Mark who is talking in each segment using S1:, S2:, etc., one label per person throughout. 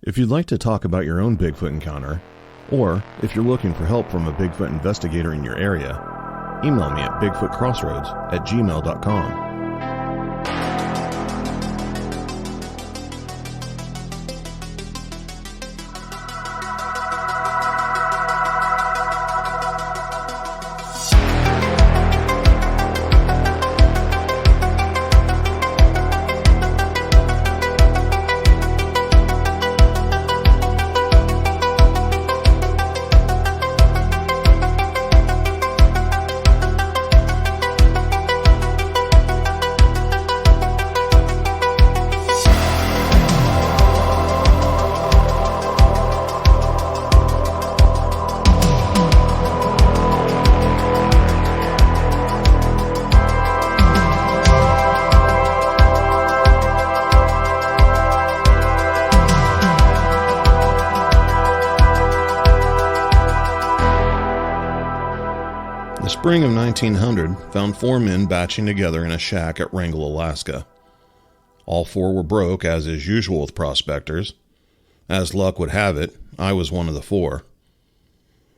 S1: If you'd like to talk about your own Bigfoot encounter, or if you're looking for help from a Bigfoot investigator in your area, email me at bigfootcrossroads@gmail.com. The spring of 1900 found 4 men batching together in a shack at Wrangell, Alaska. All 4 were broke, as is usual with prospectors. As luck would have it, I was one of the 4.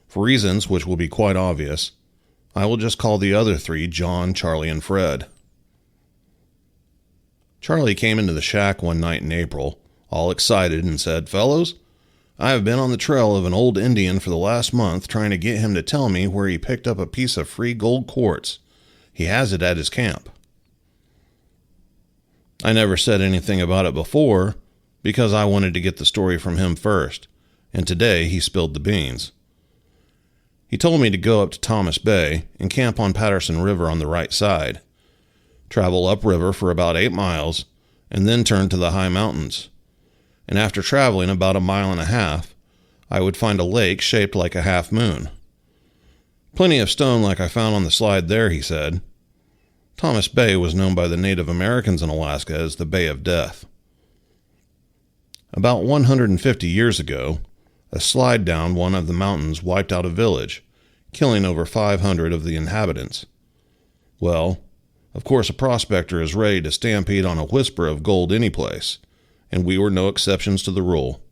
S1: For reasons which will be quite obvious, I will just call the other 3 John, Charlie, and Fred. Charlie came into the shack one night in April, all excited, and said, "Fellows, I have been on the trail of an old Indian for the last month trying to get him to tell me where he picked up a piece of free gold quartz. He has it at his camp." I never said anything about it before because I wanted to get the story from him first, and today he spilled the beans. He told me to go up to Thomas Bay and camp on Patterson River on the right side, travel upriver for about 8 miles, and then turn to the high mountains. And after traveling about 1.5 miles, I would find a lake shaped like a half moon. Plenty of stone like I found on the slide there, he said. Thomas Bay was known by the Native Americans in Alaska as the Bay of Death. About 150 years ago, a slide down one of the mountains wiped out a village, killing over 500 of the inhabitants. Well, of course a prospector is ready to stampede on a whisper of gold any place, and we were no exceptions to the rule.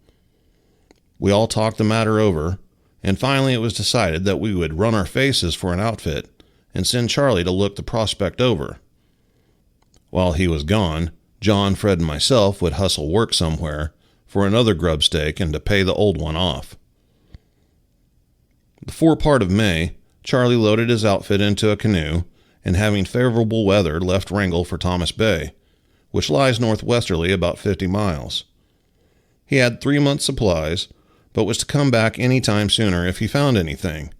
S1: We all talked the matter over, and finally it was decided that we would run our faces for an outfit and send Charlie to look the prospect over. While he was gone, John, Fred, and myself would hustle work somewhere for another grub stake and to pay the old one off. The forepart of May, Charlie loaded his outfit into a canoe and, having favorable weather, left Wrangell for Thomas Bay, which lies northwesterly about 50 miles. He had 3 months' supplies, but was to come back any time sooner if he found anything.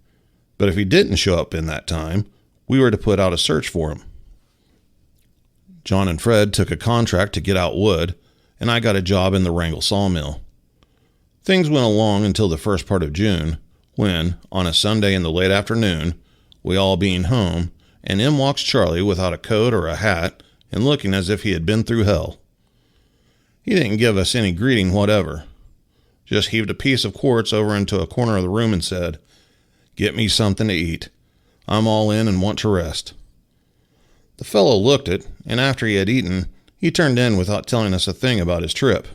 S1: But if he didn't show up in that time, we were to put out a search for him. John and Fred took a contract to get out wood, and I got a job in the Wrangell sawmill. Things went along until the first part of June, when, on a Sunday in the late afternoon, we all being home, and in walks Charlie without a coat or a hat, and looking as if he had been through hell. He didn't give us any greeting whatever, just heaved a piece of quartz over into a corner of the room and said, "Get me something to eat. I'm all in and want to rest." The fellow looked it, and after he had eaten, he turned in without telling us a thing about his trip.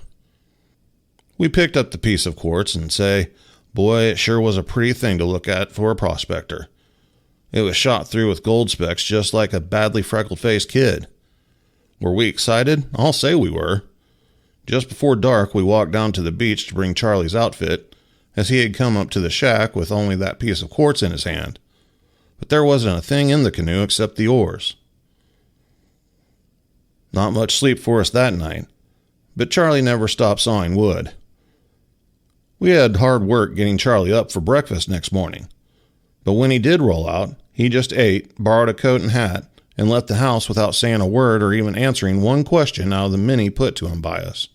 S1: We picked up the piece of quartz and say, boy, it sure was a pretty thing to look at for a prospector. It was shot through with gold specks just like a badly freckled-faced kid. Were we excited? I'll say we were. Just before dark, we walked down to the beach to bring Charlie's outfit, as he had come up to the shack with only that piece of quartz in his hand. But there wasn't a thing in the canoe except the oars. Not much sleep for us that night, but Charlie never stopped sawing wood. We had hard work getting Charlie up for breakfast next morning, but when he did roll out, he just ate, borrowed a coat and hat, and left the house without saying a word or even answering one question out of the many put to him by us.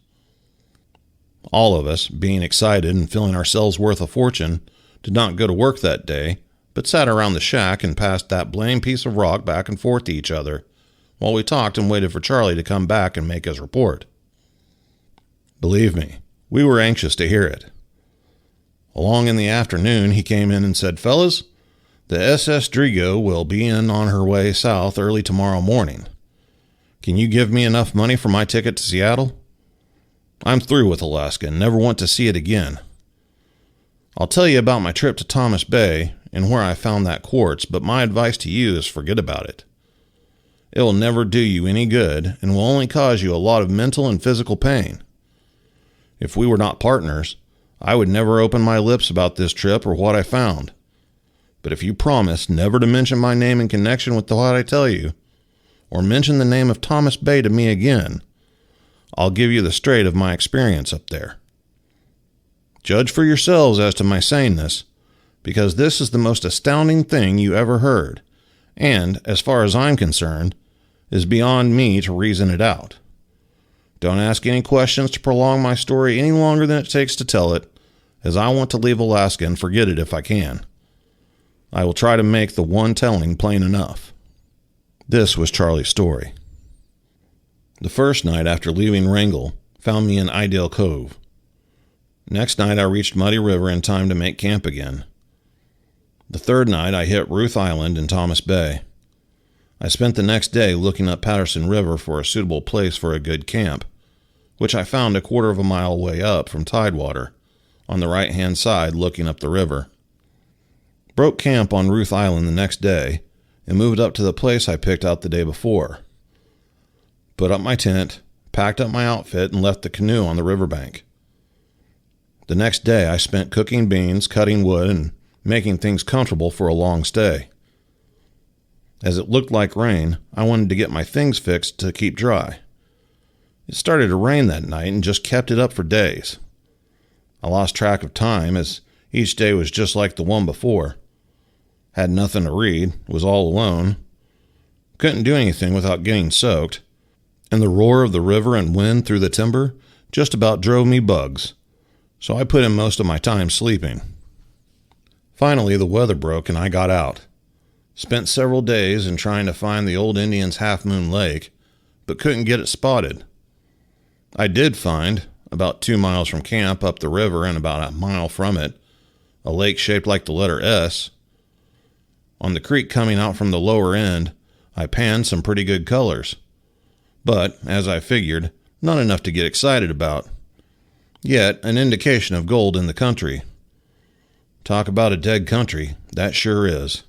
S1: All of us, being excited and feeling ourselves worth a fortune, did not go to work that day, but sat around the shack and passed that blame piece of rock back and forth to each other, while we talked and waited for Charlie to come back and make his report. Believe me, we were anxious to hear it. Along in the afternoon, he came in and said, "Fellas, the SS Drigo will be in on her way south early tomorrow morning. Can you give me enough money for my ticket to Seattle?" I'm through with Alaska and never want to see it again. I'll tell you about my trip to Thomas Bay and where I found that quartz, but my advice to you is forget about it. It will never do you any good and will only cause you a lot of mental and physical pain. If we were not partners, I would never open my lips about this trip or what I found. But if you promise never to mention my name in connection with what I tell you, or mention the name of Thomas Bay to me again, I'll give you the straight of my experience up there. Judge for yourselves as to my saneness, because this is the most astounding thing you ever heard, and, as far as I'm concerned, is beyond me to reason it out. Don't ask any questions to prolong my story any longer than it takes to tell it, as I want to leave Alaska and forget it if I can. I will try to make the one telling plain enough. This was Charlie's story. The first night after leaving Wrangell found me in Ideal Cove. Next night I reached Muddy River in time to make camp again. The third night I hit Ruth Island in Thomas Bay. I spent the next day looking up Patterson River for a suitable place for a good camp, which I found a quarter of a mile way up from Tidewater, on the right-hand side looking up the river. Broke camp on Ruth Island the next day and moved up to the place I picked out the day before. Put up my tent, packed up my outfit, and left the canoe on the riverbank. The next day I spent cooking beans, cutting wood, and making things comfortable for a long stay. As it looked like rain, I wanted to get my things fixed to keep dry. It started to rain that night and just kept it up for days. I lost track of time as each day was just like the one before. Had nothing to read, was all alone, couldn't do anything without getting soaked, and the roar of the river and wind through the timber just about drove me bugs, so I put in most of my time sleeping. Finally, the weather broke and I got out. Spent several days in trying to find the old Indians' Half Moon Lake, but couldn't get it spotted. I did find, about 2 miles from camp up the river and about a mile from it, a lake shaped like the letter S. On the creek coming out from the lower end, I panned some pretty good colors. But, as I figured, not enough to get excited about. Yet, an indication of gold in the country. Talk about a dead country, that sure is.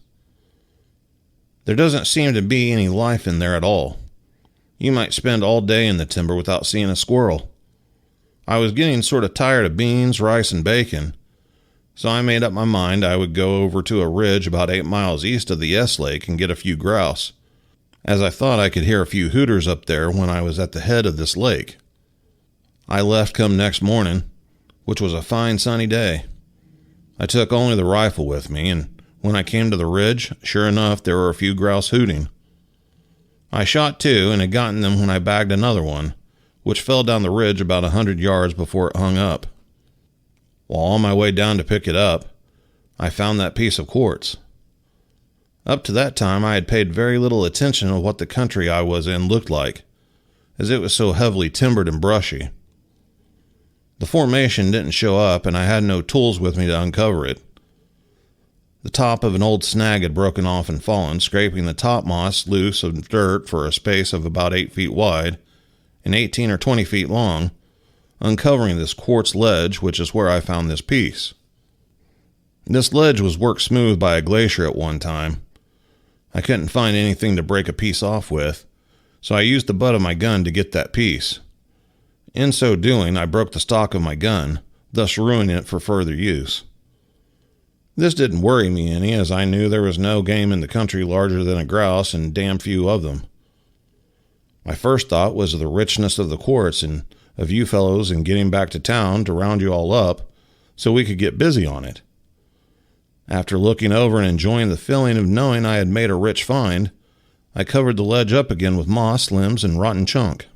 S1: There doesn't seem to be any life in there at all. You might spend all day in the timber without seeing a squirrel. I was getting sort of tired of beans, rice, and bacon, so I made up my mind I would go over to a ridge about 8 miles east of the S Lake and get a few grouse, as I thought I could hear a few hooters up there when I was at the head of this lake. I left come next morning, which was a fine sunny day. I took only the rifle with me, and when I came to the ridge, sure enough, there were a few grouse hooting. I shot 2 and had gotten them when I bagged another one, which fell down the ridge about 100 yards before it hung up. While on my way down to pick it up, I found that piece of quartz. Up to that time, I had paid very little attention to what the country I was in looked like, as it was so heavily timbered and brushy. The formation didn't show up, and I had no tools with me to uncover it. The top of an old snag had broken off and fallen, scraping the top moss loose of dirt for a space of about 8 feet wide and 18 or 20 feet long, uncovering this quartz ledge, which is where I found this piece. This ledge was worked smooth by a glacier at one time. I couldn't find anything to break a piece off with, so I used the butt of my gun to get that piece. In so doing, I broke the stock of my gun, thus ruining it for further use. This didn't worry me any, as I knew there was no game in the country larger than a grouse and damn few of them. My first thought was of the richness of the quartz and of you fellows in getting back to town to round you all up so we could get busy on it. After looking over and enjoying the feeling of knowing I had made a rich find, I covered the ledge up again with moss, limbs, and rotten chunk.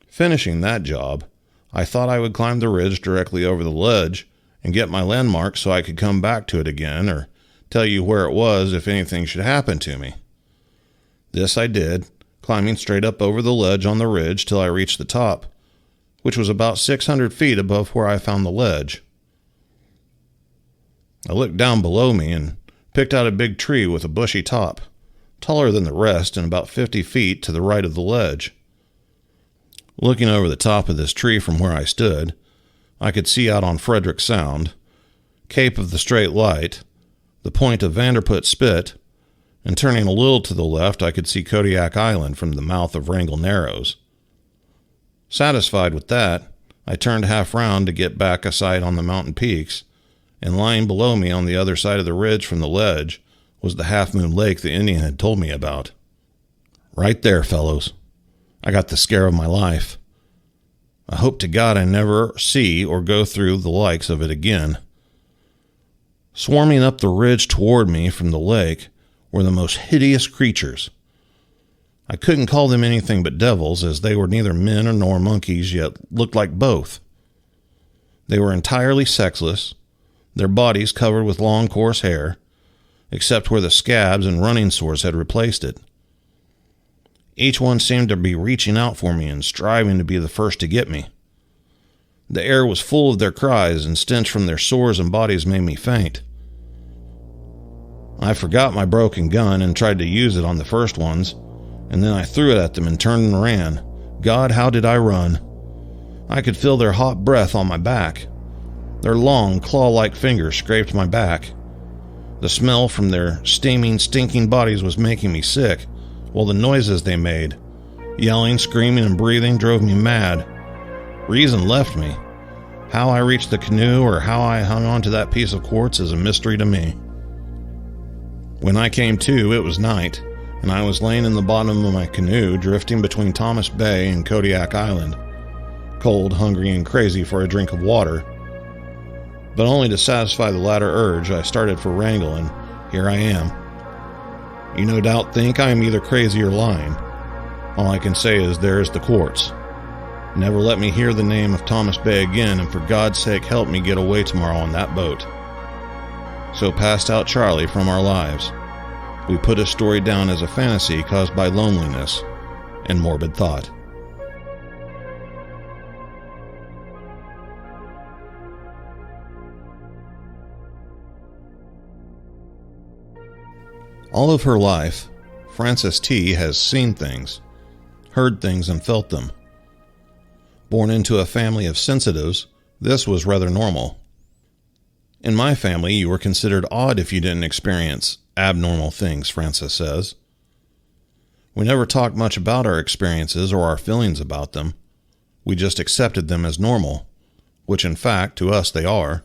S1: Finishing that job, I thought I would climb the ridge directly over the ledge and get my landmark so I could come back to it again or tell you where it was if anything should happen to me. This I did, climbing straight up over the ledge on the ridge till I reached the top, which was about 600 feet above where I found the ledge. I looked down below me and picked out a big tree with a bushy top, taller than the rest and about 50 feet to the right of the ledge. Looking over the top of this tree from where I stood, I could see out on Frederick Sound, Cape of the Straight Light, the point of Vanderput Spit, and turning a little to the left, I could see Kodiak Island from the mouth of Wrangell Narrows. Satisfied with that, I turned half round to get back a sight on the mountain peaks, and lying below me on the other side of the ridge from the ledge was the Half Moon Lake the Indian had told me about. Right there, fellows. I got the scare of my life. I hope to God I never see or go through the likes of it again. Swarming up the ridge toward me from the lake were the most hideous creatures. I couldn't call them anything but devils, as they were neither men nor monkeys, yet looked like both. They were entirely sexless, their bodies covered with long, coarse hair, except where the scabs and running sores had replaced it. Each one seemed to be reaching out for me and striving to be the first to get me. The air was full of their cries, and stench from their sores and bodies made me faint. I forgot my broken gun and tried to use it on the first ones, and then I threw it at them and turned and ran. God, how did I run? I could feel their hot breath on my back. Their long, claw-like fingers scraped my back. The smell from their steaming, stinking bodies was making me sick, while the noises they made, yelling, screaming, and breathing, drove me mad. Reason left me. How I reached the canoe or how I hung on to that piece of quartz is a mystery to me. When I came to, it was night, and I was laying in the bottom of my canoe, drifting between Thomas Bay and Kodiak Island, cold, hungry, and crazy for a drink of water. But only to satisfy the latter urge, I started for Wrangell, and here I am. You no doubt think I am either crazy or lying. All I can say is there is the quartz. Never let me hear the name of Thomas Bay again, and for God's sake help me get away tomorrow on that boat. So passed out Charlie from our lives. We put his story down as a fantasy caused by loneliness and morbid thought. All of her life, Frances T. has seen things, heard things, and felt them. Born into a family of sensitives, this was rather normal. In my family, you were considered odd if you didn't experience abnormal things, Frances says. We never talked much about our experiences or our feelings about them. We just accepted them as normal, which in fact, to us, they are.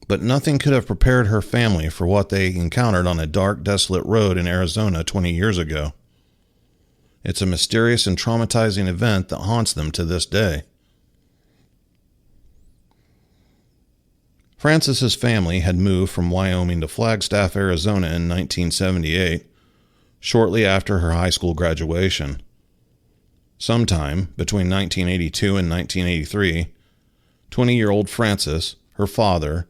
S1: But nothing could have prepared her family for what they encountered on a dark, desolate road in Arizona 20 years ago. It's a mysterious and traumatizing event that haunts them to this day. Frances's family had moved from Wyoming to Flagstaff, Arizona in 1978, shortly after her high school graduation. Sometime between 1982 and 1983, 20-year-old Frances, her father,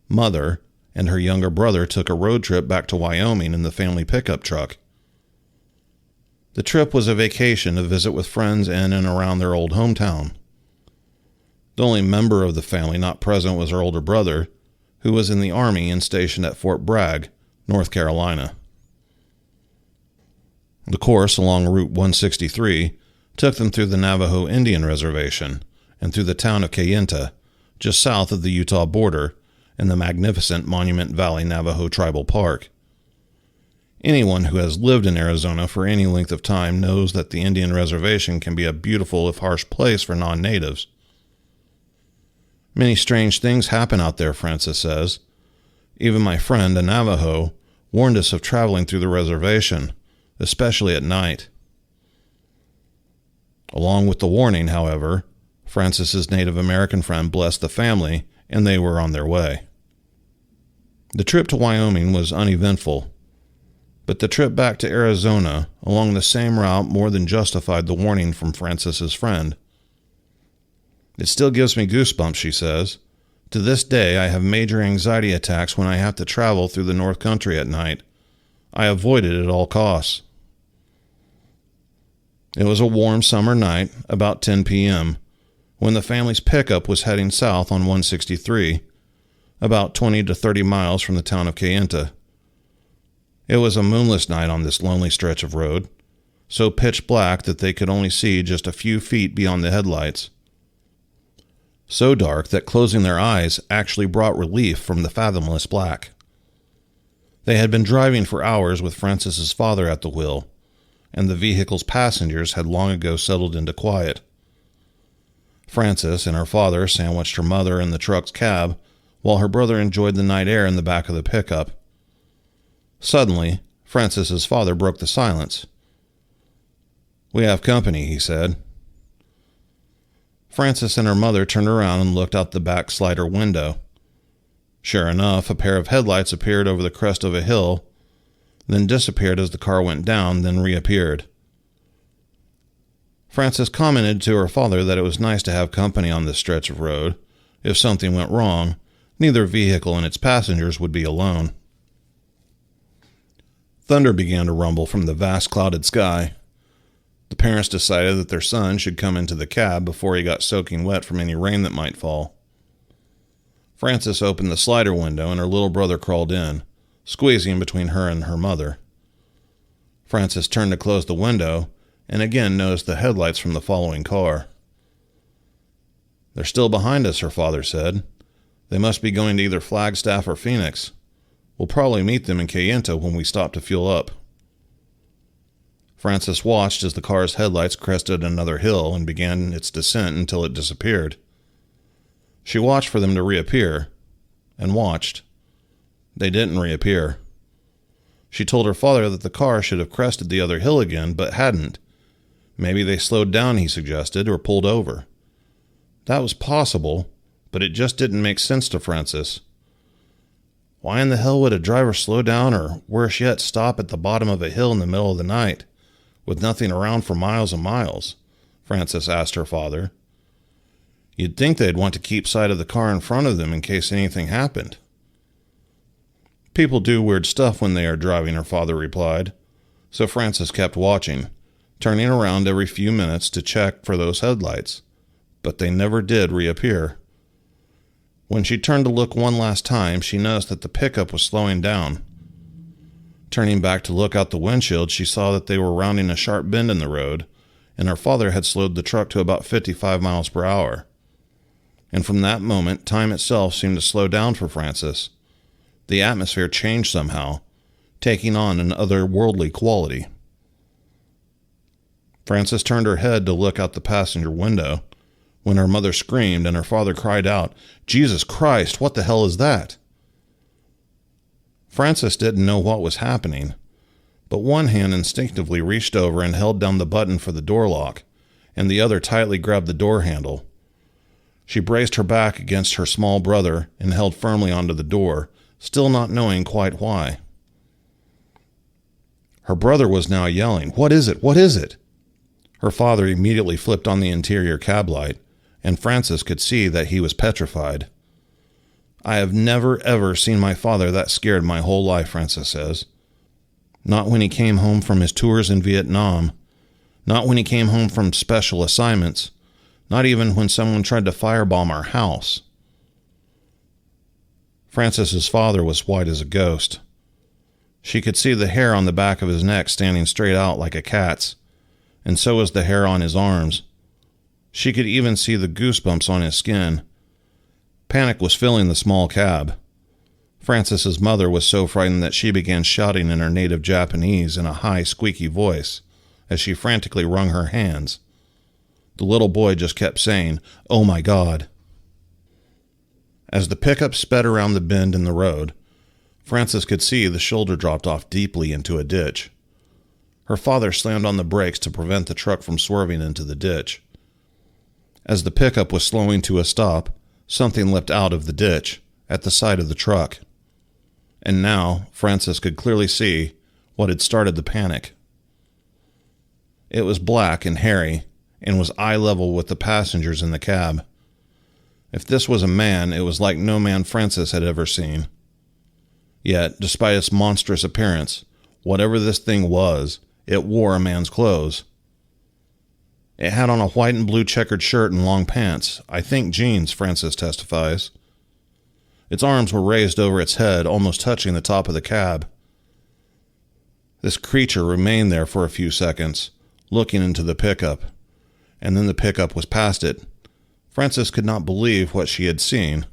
S1: mother, and her younger brother took a road trip back to Wyoming in the family pickup truck. The trip was a vacation to visit with friends in and around their old hometown. The only member of the family not present was her older brother, who was in the Army and stationed at Fort Bragg, North Carolina. The course along Route 163 took them through the Navajo Indian Reservation and through the town of Kayenta, just south of the Utah border, and the magnificent Monument Valley Navajo Tribal Park. Anyone who has lived in Arizona for any length of time knows that the Indian Reservation can be a beautiful if harsh place for non-natives. Many strange things happen out there, Frances says. Even my friend, a Navajo, warned us of traveling through the reservation, especially at night. Along with the warning, however, Frances's Native American friend blessed the family, and they were on their way. The trip to Wyoming was uneventful, but the trip back to Arizona along the same route more than justified the warning from Frances's friend. It still gives me goosebumps, she says. To this day, I have major anxiety attacks when I have to travel through the North Country at night. I avoid it at all costs. It was a warm summer night, about 10 p.m., when the family's pickup was heading south on 163, about 20 to 30 miles from the town of Kayenta. It was a moonless night on this lonely stretch of road. so pitch black that they could only see just a few feet beyond the headlights. So dark that closing their eyes actually brought relief from the fathomless black. They had been driving for hours with Francis's father at the wheel, and the vehicle's passengers had long ago settled into quiet. Francis and her father sandwiched her mother in the truck's cab, while her brother enjoyed the night air in the back of the pickup. Suddenly, Francis's father broke the silence. "We have company," he said. Francis and her mother turned around and looked out the back slider window. Sure enough, a pair of headlights appeared over the crest of a hill, then disappeared as the car went down, then reappeared. Francis commented to her father that it was nice to have company on this stretch of road. If something went wrong, neither vehicle and its passengers would be alone. Thunder began to rumble from the vast clouded sky. The parents decided that their son should come into the cab before he got soaking wet from any rain that might fall. Francis opened the slider window and her little brother crawled in, squeezing between her and her mother. Francis turned to close the window and again noticed the headlights from the following car. "They're still behind us," her father said. "They must be going to either Flagstaff or Phoenix. We'll probably meet them in Kayenta when we stop to fuel up." Francis watched as the car's headlights crested another hill and began its descent until it disappeared. She watched for them to reappear, and watched. They didn't reappear. She told her father that the car should have crested the other hill again, but hadn't. Maybe they slowed down, he suggested, or pulled over. That was possible, but it just didn't make sense to Francis. Why in the hell would a driver slow down or, worse yet, stop at the bottom of a hill in the middle of the night, with nothing around for miles and miles? Francis asked her father. You'd think they'd want to keep sight of the car in front of them in case anything happened. People do weird stuff when they are driving, her father replied. So Francis kept watching, turning around every few minutes to check for those headlights, but they never did reappear. When she turned to look one last time, she noticed that the pickup was slowing down. Turning back to look out the windshield, she saw that they were rounding a sharp bend in the road, and her father had slowed the truck to about 55 miles per hour. And from that moment, time itself seemed to slow down for Francis. The atmosphere changed somehow, taking on an otherworldly quality. Francis turned her head to look out the passenger window, when her mother screamed and her father cried out, "Jesus Christ, what the hell is that?" Francis didn't know what was happening, but one hand instinctively reached over and held down the button for the door lock, and the other tightly grabbed the door handle. She braced her back against her small brother and held firmly onto the door, still not knowing quite why. Her brother was now yelling, "What is it? What is it?" Her father immediately flipped on the interior cab light, and Francis could see that he was petrified. I have never, ever seen my father that scared my whole life, Francis says. Not when he came home from his tours in Vietnam. Not when he came home from special assignments. Not even when someone tried to firebomb our house. Francis's father was white as a ghost. She could see the hair on the back of his neck standing straight out like a cat's, and so was the hair on his arms. She could even see the goosebumps on his skin. Panic was filling the small cab. Francis's mother was so frightened that she began shouting in her native Japanese in a high, squeaky voice as she frantically wrung her hands. The little boy just kept saying, "Oh my God." As the pickup sped around the bend in the road, Francis could see the shoulder dropped off deeply into a ditch. Her father slammed on the brakes to prevent the truck from swerving into the ditch. As the pickup was slowing to a stop, something leapt out of the ditch at the side of the truck. And now Francis could clearly see what had started the panic. It was black and hairy, and was eye level with the passengers in the cab. If this was a man, it was like no man Francis had ever seen. Yet, despite its monstrous appearance, whatever this thing was, it wore a man's clothes. It had on a white and blue checkered shirt and long pants, I think jeans, Francis testifies. Its arms were raised over its head, almost touching the top of the cab. This creature remained there for a few seconds, looking into the pickup, and then the pickup was past it. Frances could not believe what she had seen.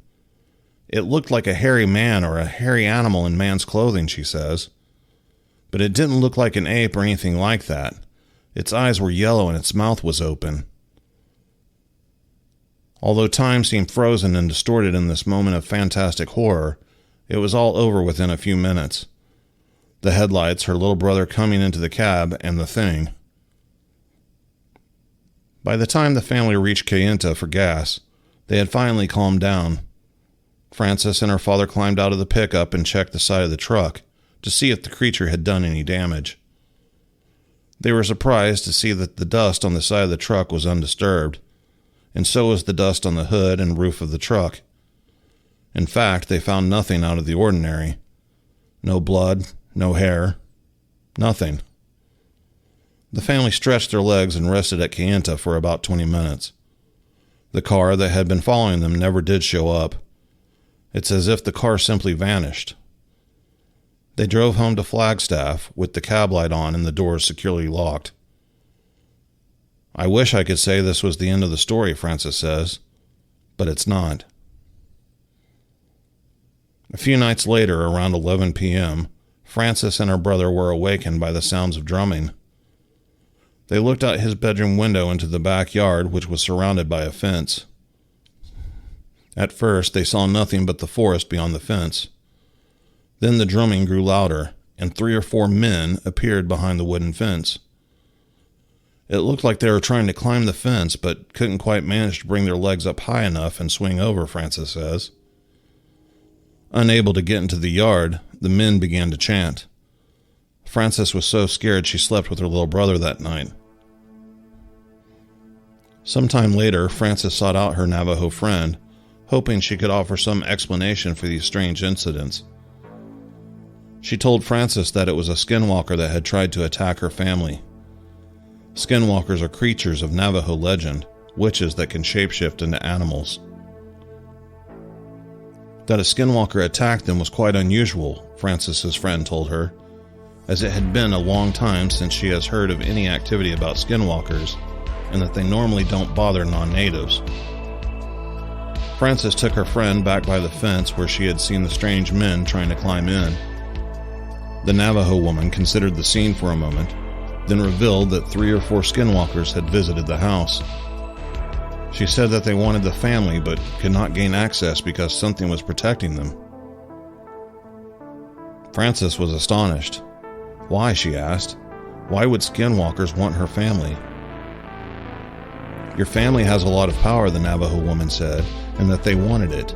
S1: It looked like a hairy man or a hairy animal in man's clothing, she says. But it didn't look like an ape or anything like that. Its eyes were yellow and its mouth was open. Although time seemed frozen and distorted in this moment of fantastic horror, it was all over within a few minutes. The headlights, her little brother coming into the cab, and the thing. By the time the family reached Kayenta for gas, they had finally calmed down. Frances and her father climbed out of the pickup and checked the side of the truck to see if the creature had done any damage. They were surprised to see that the dust on the side of the truck was undisturbed, and so was the dust on the hood and roof of the truck. In fact, they found nothing out of the ordinary. No blood, no hair, nothing. The family stretched their legs and rested at Kayenta for about 20 minutes. The car that had been following them never did show up. It's as if the car simply vanished. They drove home to Flagstaff with the cab light on and the doors securely locked. I wish I could say this was the end of the story, Frances says, but it's not. A few nights later, around 11 p.m., Frances and her brother were awakened by the sounds of drumming. They looked out his bedroom window into the backyard, which was surrounded by a fence. At first, they saw nothing but the forest beyond the fence. Then the drumming grew louder, and 3 or 4 men appeared behind the wooden fence. It looked like they were trying to climb the fence, but couldn't quite manage to bring their legs up high enough and swing over, Frances says. Unable to get into the yard, the men began to chant. Frances was so scared she slept with her little brother that night. Sometime later, Frances sought out her Navajo friend, hoping she could offer some explanation for these strange incidents. She told Frances that it was a skinwalker that had tried to attack her family. Skinwalkers are creatures of Navajo legend, witches that can shapeshift into animals. That a skinwalker attacked them was quite unusual, Frances's friend told her, as it had been a long time since she has heard of any activity about skinwalkers, and that they normally don't bother non-natives. Frances took her friend back by the fence where she had seen the strange men trying to climb in. The Navajo woman considered the scene for a moment, then revealed that 3 or 4 skinwalkers had visited the house. She said that they wanted the family but could not gain access because something was protecting them. Frances was astonished. Why, she asked. Why would skinwalkers want her family? Your family has a lot of power, the Navajo woman said, and that they wanted it.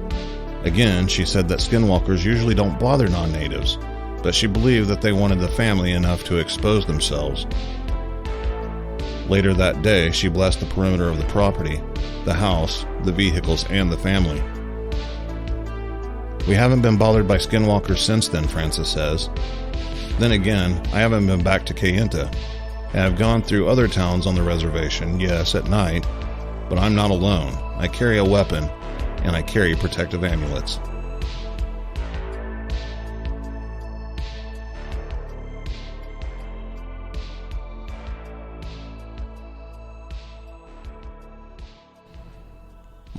S1: Again, she said that skinwalkers usually don't bother non-natives, but she believed that they wanted the family enough to expose themselves. Later that day, she blessed the perimeter of the property, the house, the vehicles, and the family. We haven't been bothered by skinwalkers since then, Frances says. Then again, I haven't been back to Kayenta, and I've gone through other towns on the reservation, yes, at night, but I'm not alone. I carry a weapon, and I carry protective amulets.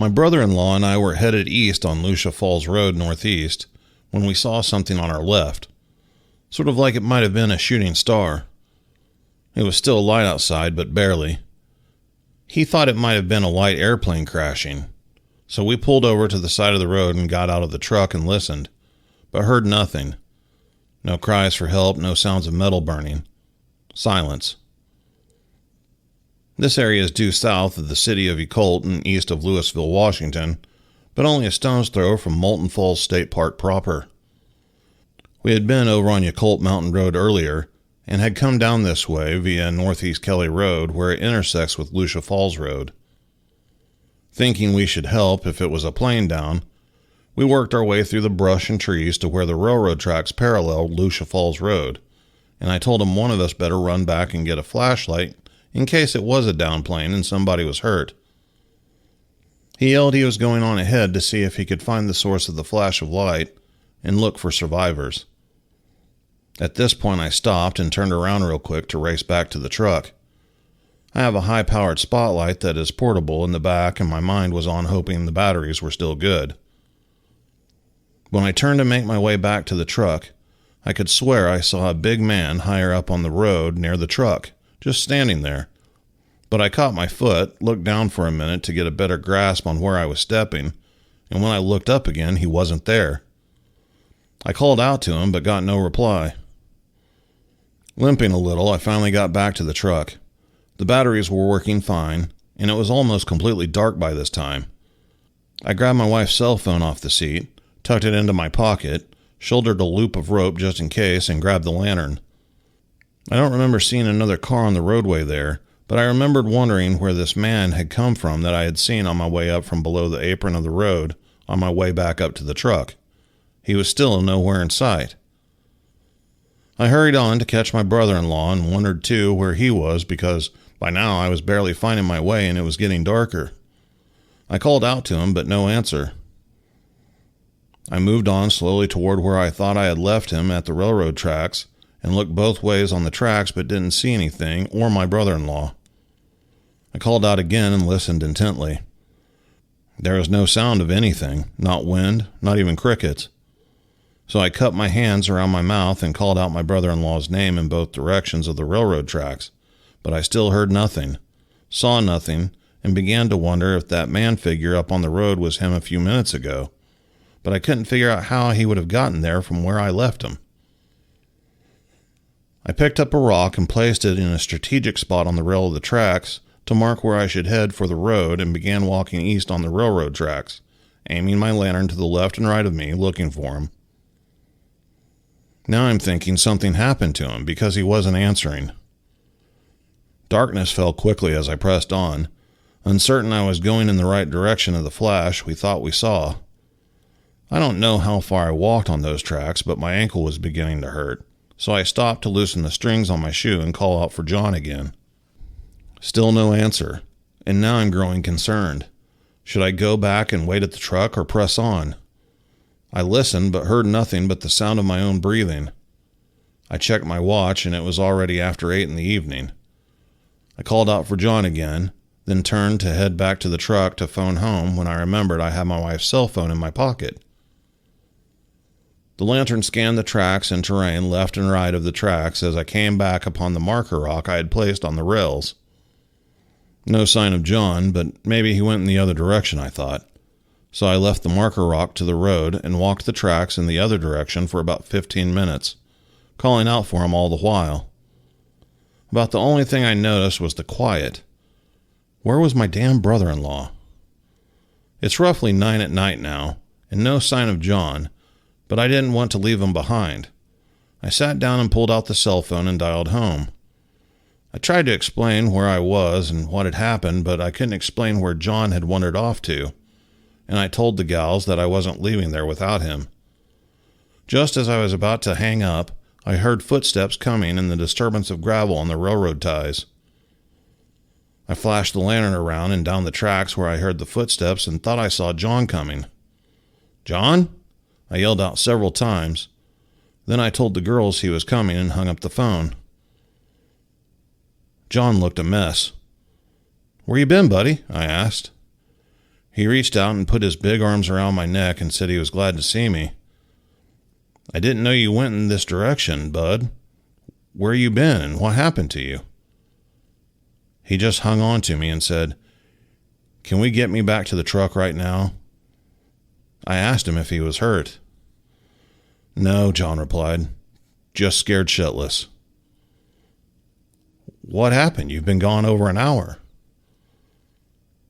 S1: My brother-in-law and I were headed east on Lucia Falls Road northeast when we saw something on our left, sort of like it might have been a shooting star. It was still light outside, but barely. He thought it might have been a light airplane crashing, so we pulled over to the side of the road and got out of the truck and listened, but heard nothing. No cries for help, no sounds of metal burning. Silence. This area is due south of the city of Ecolt and east of Louisville, Washington, but only a stone's throw from Molten Falls State Park proper. We had been over on Ecolt Mountain Road earlier and had come down this way via Northeast Kelly Road where it intersects with Lucia Falls Road. Thinking we should help if it was a plane down, we worked our way through the brush and trees to where the railroad tracks paralleled Lucia Falls Road, and I told him one of us better run back and get a flashlight in case it was a down plane and somebody was hurt. He yelled he was going on ahead to see if he could find the source of the flash of light and look for survivors. At this point I stopped and turned around real quick to race back to the truck. I have a high-powered spotlight that is portable in the back, and my mind was on hoping the batteries were still good. When I turned to make my way back to the truck, I could swear I saw a big man higher up on the road near the truck, just standing there. But I caught my foot, looked down for a minute to get a better grasp on where I was stepping, and when I looked up again, he wasn't there. I called out to him, but got no reply. Limping a little, I finally got back to the truck. The batteries were working fine, and it was almost completely dark by this time. I grabbed my wife's cell phone off the seat, tucked it into my pocket, shouldered a loop of rope just in case, and grabbed the lantern. I don't remember seeing another car on the roadway there, but I remembered wondering where this man had come from that I had seen on my way up from below the apron of the road on my way back up to the truck. He was still nowhere in sight. I hurried on to catch my brother-in-law and wondered too where he was because by now I was barely finding my way and it was getting darker. I called out to him, but no answer. I moved on slowly toward where I thought I had left him at the railroad tracks and looked both ways on the tracks but didn't see anything or my brother-in-law. I called out again and listened intently. There was no sound of anything, not wind, not even crickets. So I cupped my hands around my mouth and called out my brother-in-law's name in both directions of the railroad tracks, but I still heard nothing, saw nothing, and began to wonder if that man figure up on the road was him a few minutes ago, but I couldn't figure out how he would have gotten there from where I left him. I picked up a rock and placed it in a strategic spot on the rail of the tracks to mark where I should head for the road and began walking east on the railroad tracks, aiming my lantern to the left and right of me, looking for him. Now I'm thinking something happened to him because he wasn't answering. Darkness fell quickly as I pressed on, uncertain I was going in the right direction of the flash we thought we saw. I don't know how far I walked on those tracks, but my ankle was beginning to hurt, so I stopped to loosen the strings on my shoe and call out for John again. Still no answer, and now I'm growing concerned. Should I go back and wait at the truck or press on? I listened but heard nothing but the sound of my own breathing. I checked my watch and it was already after 8 in the evening. I called out for John again, then turned to head back to the truck to phone home when I remembered I had my wife's cell phone in my pocket. The lantern scanned the tracks and terrain left and right of the tracks as I came back upon the marker rock I had placed on the rails. No sign of John, but maybe he went in the other direction, I thought. So I left the marker rock to the road and walked the tracks in the other direction for about 15 minutes, calling out for him all the while. About the only thing I noticed was the quiet. Where was my damn brother-in-law? It's roughly 9 at night now, and no sign of John, but I didn't want to leave him behind. I sat down and pulled out the cell phone and dialed home. I tried to explain where I was and what had happened, but I couldn't explain where John had wandered off to, and I told the gals that I wasn't leaving there without him. Just as I was about to hang up, I heard footsteps coming and the disturbance of gravel on the railroad ties. I flashed the lantern around and down the tracks where I heard the footsteps and thought I saw John coming. "John?" I yelled out several times. Then I told the girls he was coming and hung up the phone. John looked a mess. "Where you been, buddy?" I asked. He reached out and put his big arms around my neck and said he was glad to see me. "I didn't know you went in this direction, bud. Where you been and what happened to you?" He just hung on to me and said, "Can we get me back to the truck right now?" I asked him if he was hurt. "No," John replied. "Just scared shitless." "What happened? You've been gone over an hour."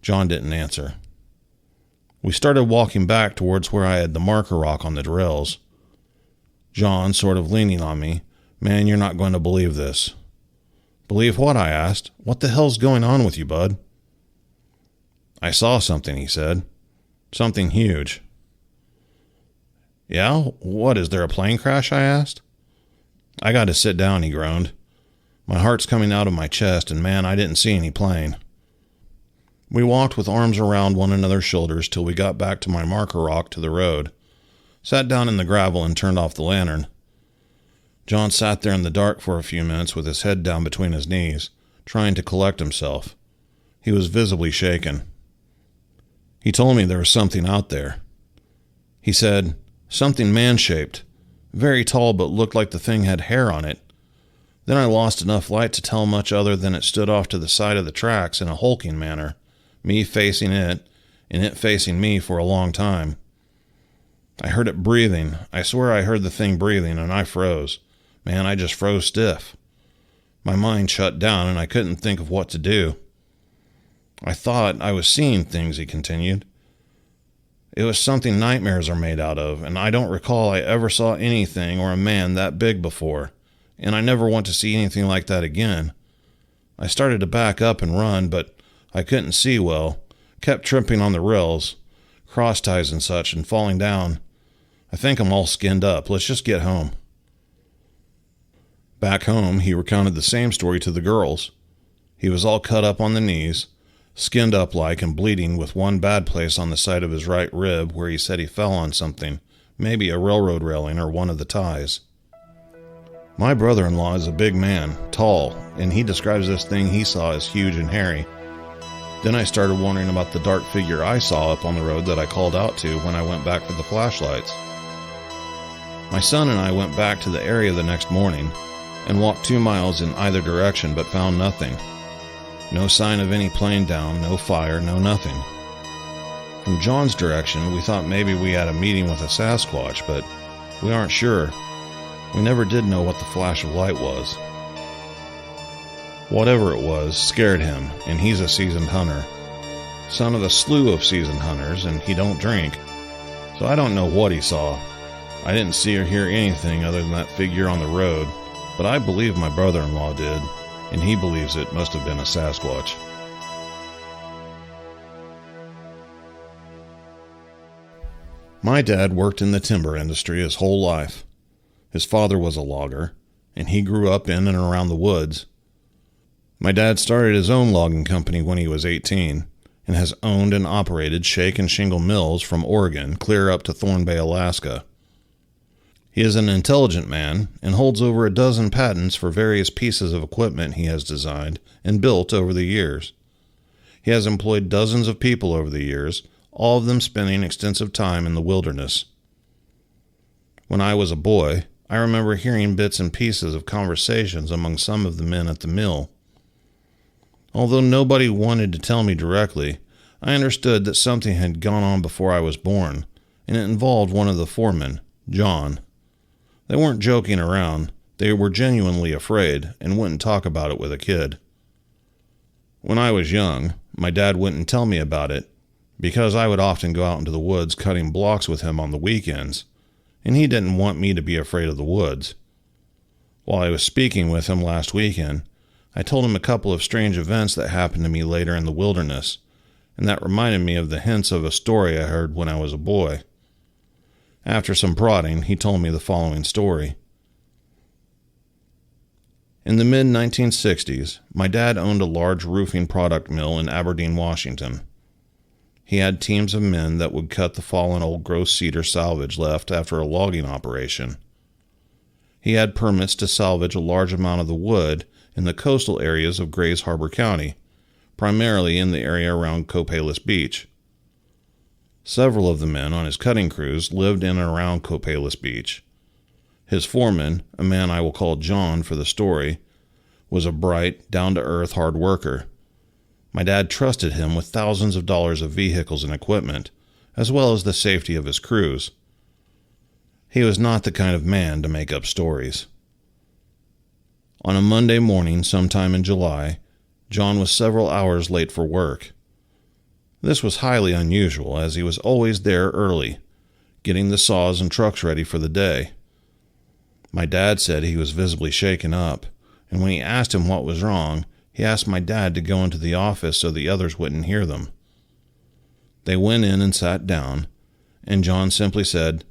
S1: John didn't answer. We started walking back towards where I had the marker rock on the rails. John sort of leaning on me. "Man, you're not going to believe this." "Believe what?" I asked. "What the hell's going on with you, bud?" "I saw something," he said. "Something huge." "Yeah? What, is there a plane crash?" I asked. "I got to sit down," he groaned. "My heart's coming out of my chest, and man, I didn't see any plane." We walked with arms around one another's shoulders till we got back to my marker rock to the road, sat down in the gravel and turned off the lantern. John sat there in the dark for a few minutes with his head down between his knees, trying to collect himself. He was visibly shaken. He told me there was something out there. He said, something man-shaped, very tall but looked like the thing had hair on it. Then I lost enough light to tell much other than it stood off to the side of the tracks in a hulking manner, me facing it, and it facing me for a long time. I heard it breathing. I swear I heard the thing breathing, and I froze. Man, I just froze stiff. My mind shut down, and I couldn't think of what to do. I thought I was seeing things, he continued. It was something nightmares are made out of, and I don't recall I ever saw anything or a man that big before, and I never want to see anything like that again. I started to back up and run, but I couldn't see well, kept tripping on the rails, cross ties and such, and falling down. I think I'm all skinned up. Let's just get home. Back home, he recounted the same story to the girls. He was all cut up on the knees, skinned up like and bleeding with one bad place on the side of his right rib where he said he fell on something, maybe a railroad railing or one of the ties. My brother-in-law is a big man, tall, and he describes this thing he saw as huge and hairy. Then I started wondering about the dark figure I saw up on the road that I called out to when I went back for the flashlights. My son and I went back to the area the next morning and walked 2 miles in either direction but found nothing. No sign of any plane down, no fire, no nothing. From John's direction, we thought maybe we had a meeting with a sasquatch, but we aren't sure. We never did know what the flash of light was. Whatever it was scared him, and he's a seasoned hunter. Son of a slew of seasoned hunters, and he don't drink. So I don't know what he saw. I didn't see or hear anything other than that figure on the road, but I believe my brother-in-law did, and he believes it must have been a Sasquatch. My dad worked in the timber industry his whole life. His father was a logger, and he grew up in and around the woods. My dad started his own logging company when he was 18, and has owned and operated shake and shingle mills from Oregon clear up to Thorn Bay, Alaska. He is an intelligent man and holds over 12 patents for various pieces of equipment he has designed and built over the years. He has employed dozens of people over the years, all of them spending extensive time in the wilderness. When I was a boy, I remember hearing bits and pieces of conversations among some of the men at the mill. Although nobody wanted to tell me directly, I understood that something had gone on before I was born, and it involved one of the foremen, John. They weren't joking around. They were genuinely afraid and wouldn't talk about it with a kid. When I was young, my dad wouldn't tell me about it because I would often go out into the woods cutting blocks with him on the weekends, and he didn't want me to be afraid of the woods. While I was speaking with him last weekend, I told him a couple of strange events that happened to me later in the wilderness, and that reminded me of the hints of a story I heard when I was a boy. After some prodding, he told me the following story. In the mid-1960s, my dad owned a large roofing product mill in Aberdeen, Washington. He had teams of men that would cut the fallen old gross cedar salvage left after a logging operation. He had permits to salvage a large amount of the wood in the coastal areas of Grays Harbor County, primarily in the area around Copalis Beach. Several of the men on his cutting crews lived in and around Copalis Beach. His foreman, a man I will call John for the story, was a bright, down-to-earth hard worker. My dad trusted him with thousands of dollars of vehicles and equipment, as well as the safety of his crews. He was not the kind of man to make up stories. On a Monday morning sometime in July, John was several hours late for work. This was highly unusual, as he was always there early, getting the saws and trucks ready for the day. My dad said he was visibly shaken up, and when he asked him what was wrong, he asked my dad to go into the office so the others wouldn't hear them. They went in and sat down, and John simply said,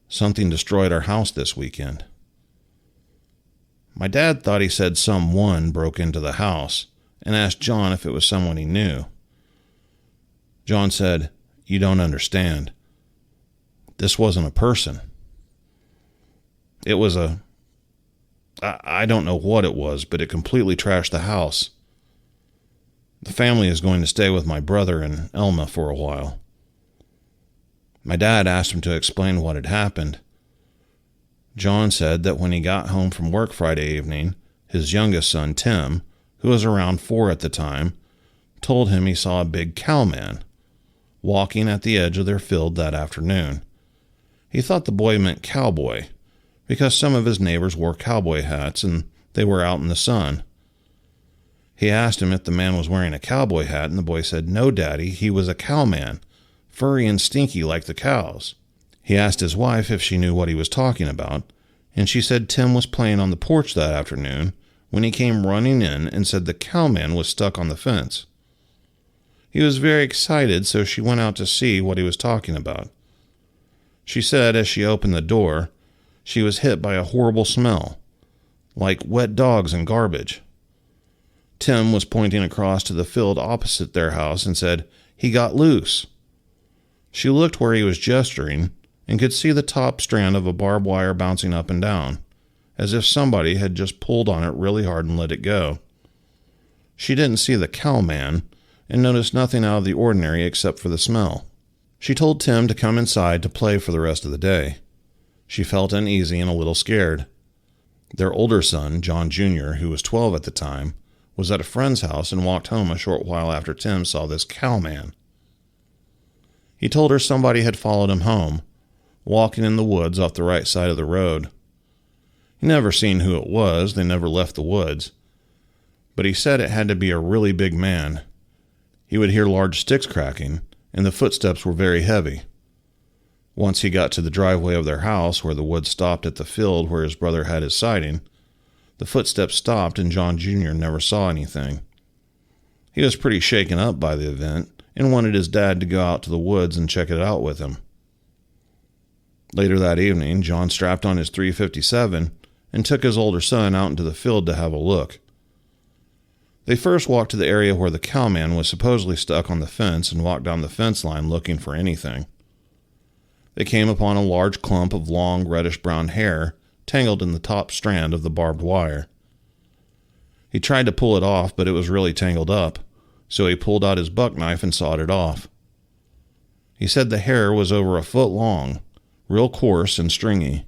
S1: "Something destroyed our house this weekend." My dad thought he said someone broke into the house, and asked John if it was someone he knew. John said, "You don't understand. This wasn't a person. It was a I don't know what it was, but it completely trashed the house. The family is going to stay with my brother and Elma for a while." My dad asked him to explain what had happened. John said that when he got home from work Friday evening, his youngest son, Tim, who was around 4 at the time, told him he saw a big cowman walking at the edge of their field that afternoon. He thought the boy meant cowboy, because some of his neighbors wore cowboy hats and they were out in the sun. He asked him if the man was wearing a cowboy hat, and the boy said, "No, Daddy, he was a cowman, furry and stinky like the cows." He asked his wife if she knew what he was talking about, and she said Tim was playing on the porch that afternoon when he came running in and said the cowman was stuck on the fence. He was very excited, so she went out to see what he was talking about. She said as she opened the door, she was hit by a horrible smell, like wet dogs and garbage. Tim was pointing across to the field opposite their house and said, "He got loose." She looked where he was gesturing and could see the top strand of a barbed wire bouncing up and down, as if somebody had just pulled on it really hard and let it go. She didn't see the cowman and noticed nothing out of the ordinary except for the smell. She told Tim to come inside to play for the rest of the day. She felt uneasy and a little scared. Their older son, John Jr., who was 12 at the time, was at a friend's house and walked home a short while after Tim saw this cowman. He told her somebody had followed him home, walking in the woods off the right side of the road. He never seen who it was, they never left the woods, but he said it had to be a really big man. He would hear large sticks cracking, and the footsteps were very heavy. Once he got to the driveway of their house where the woods stopped at the field where his brother had his siding, the footsteps stopped and John Jr. never saw anything. He was pretty shaken up by the event and wanted his dad to go out to the woods and check it out with him. Later that evening, John strapped on his .357 and took his older son out into the field to have a look. They first walked to the area where the cowman was supposedly stuck on the fence and walked down the fence line looking for anything. They came upon a large clump of long reddish-brown hair tangled in the top strand of the barbed wire. He tried to pull it off, but it was really tangled up, so he pulled out his buck knife and sawed it off. He said the hair was over a foot long, real coarse and stringy.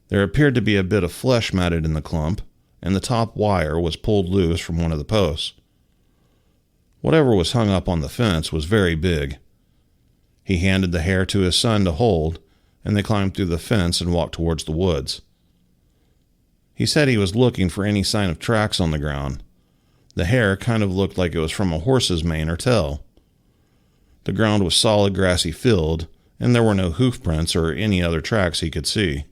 S1: There appeared to be a bit of flesh matted in the clump, and the top wire was pulled loose from one of the posts. Whatever was hung up on the fence was very big. He handed the hair to his son to hold, and they climbed through the fence and walked towards the woods. He said he was looking for any sign of tracks on the ground. The hair kind of looked like it was from a horse's mane or tail. The ground was solid grassy field, and there were no hoof prints or any other tracks he could see.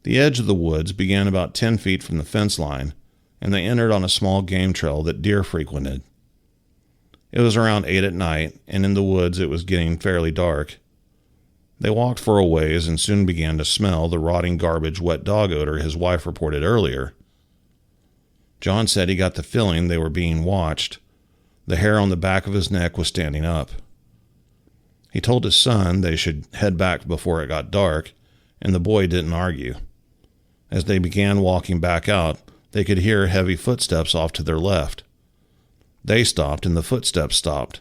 S1: The edge of the woods began about 10 feet from the fence line, and they entered on a small game trail that deer frequented. It was around 8 at night, and in the woods it was getting fairly dark. They walked for a ways and soon began to smell the rotting garbage wet dog odor his wife reported earlier. John said he got the feeling they were being watched. The hair on the back of his neck was standing up. He told his son they should head back before it got dark, and the boy didn't argue. As they began walking back out, they could hear heavy footsteps off to their left. They stopped, and the footsteps stopped.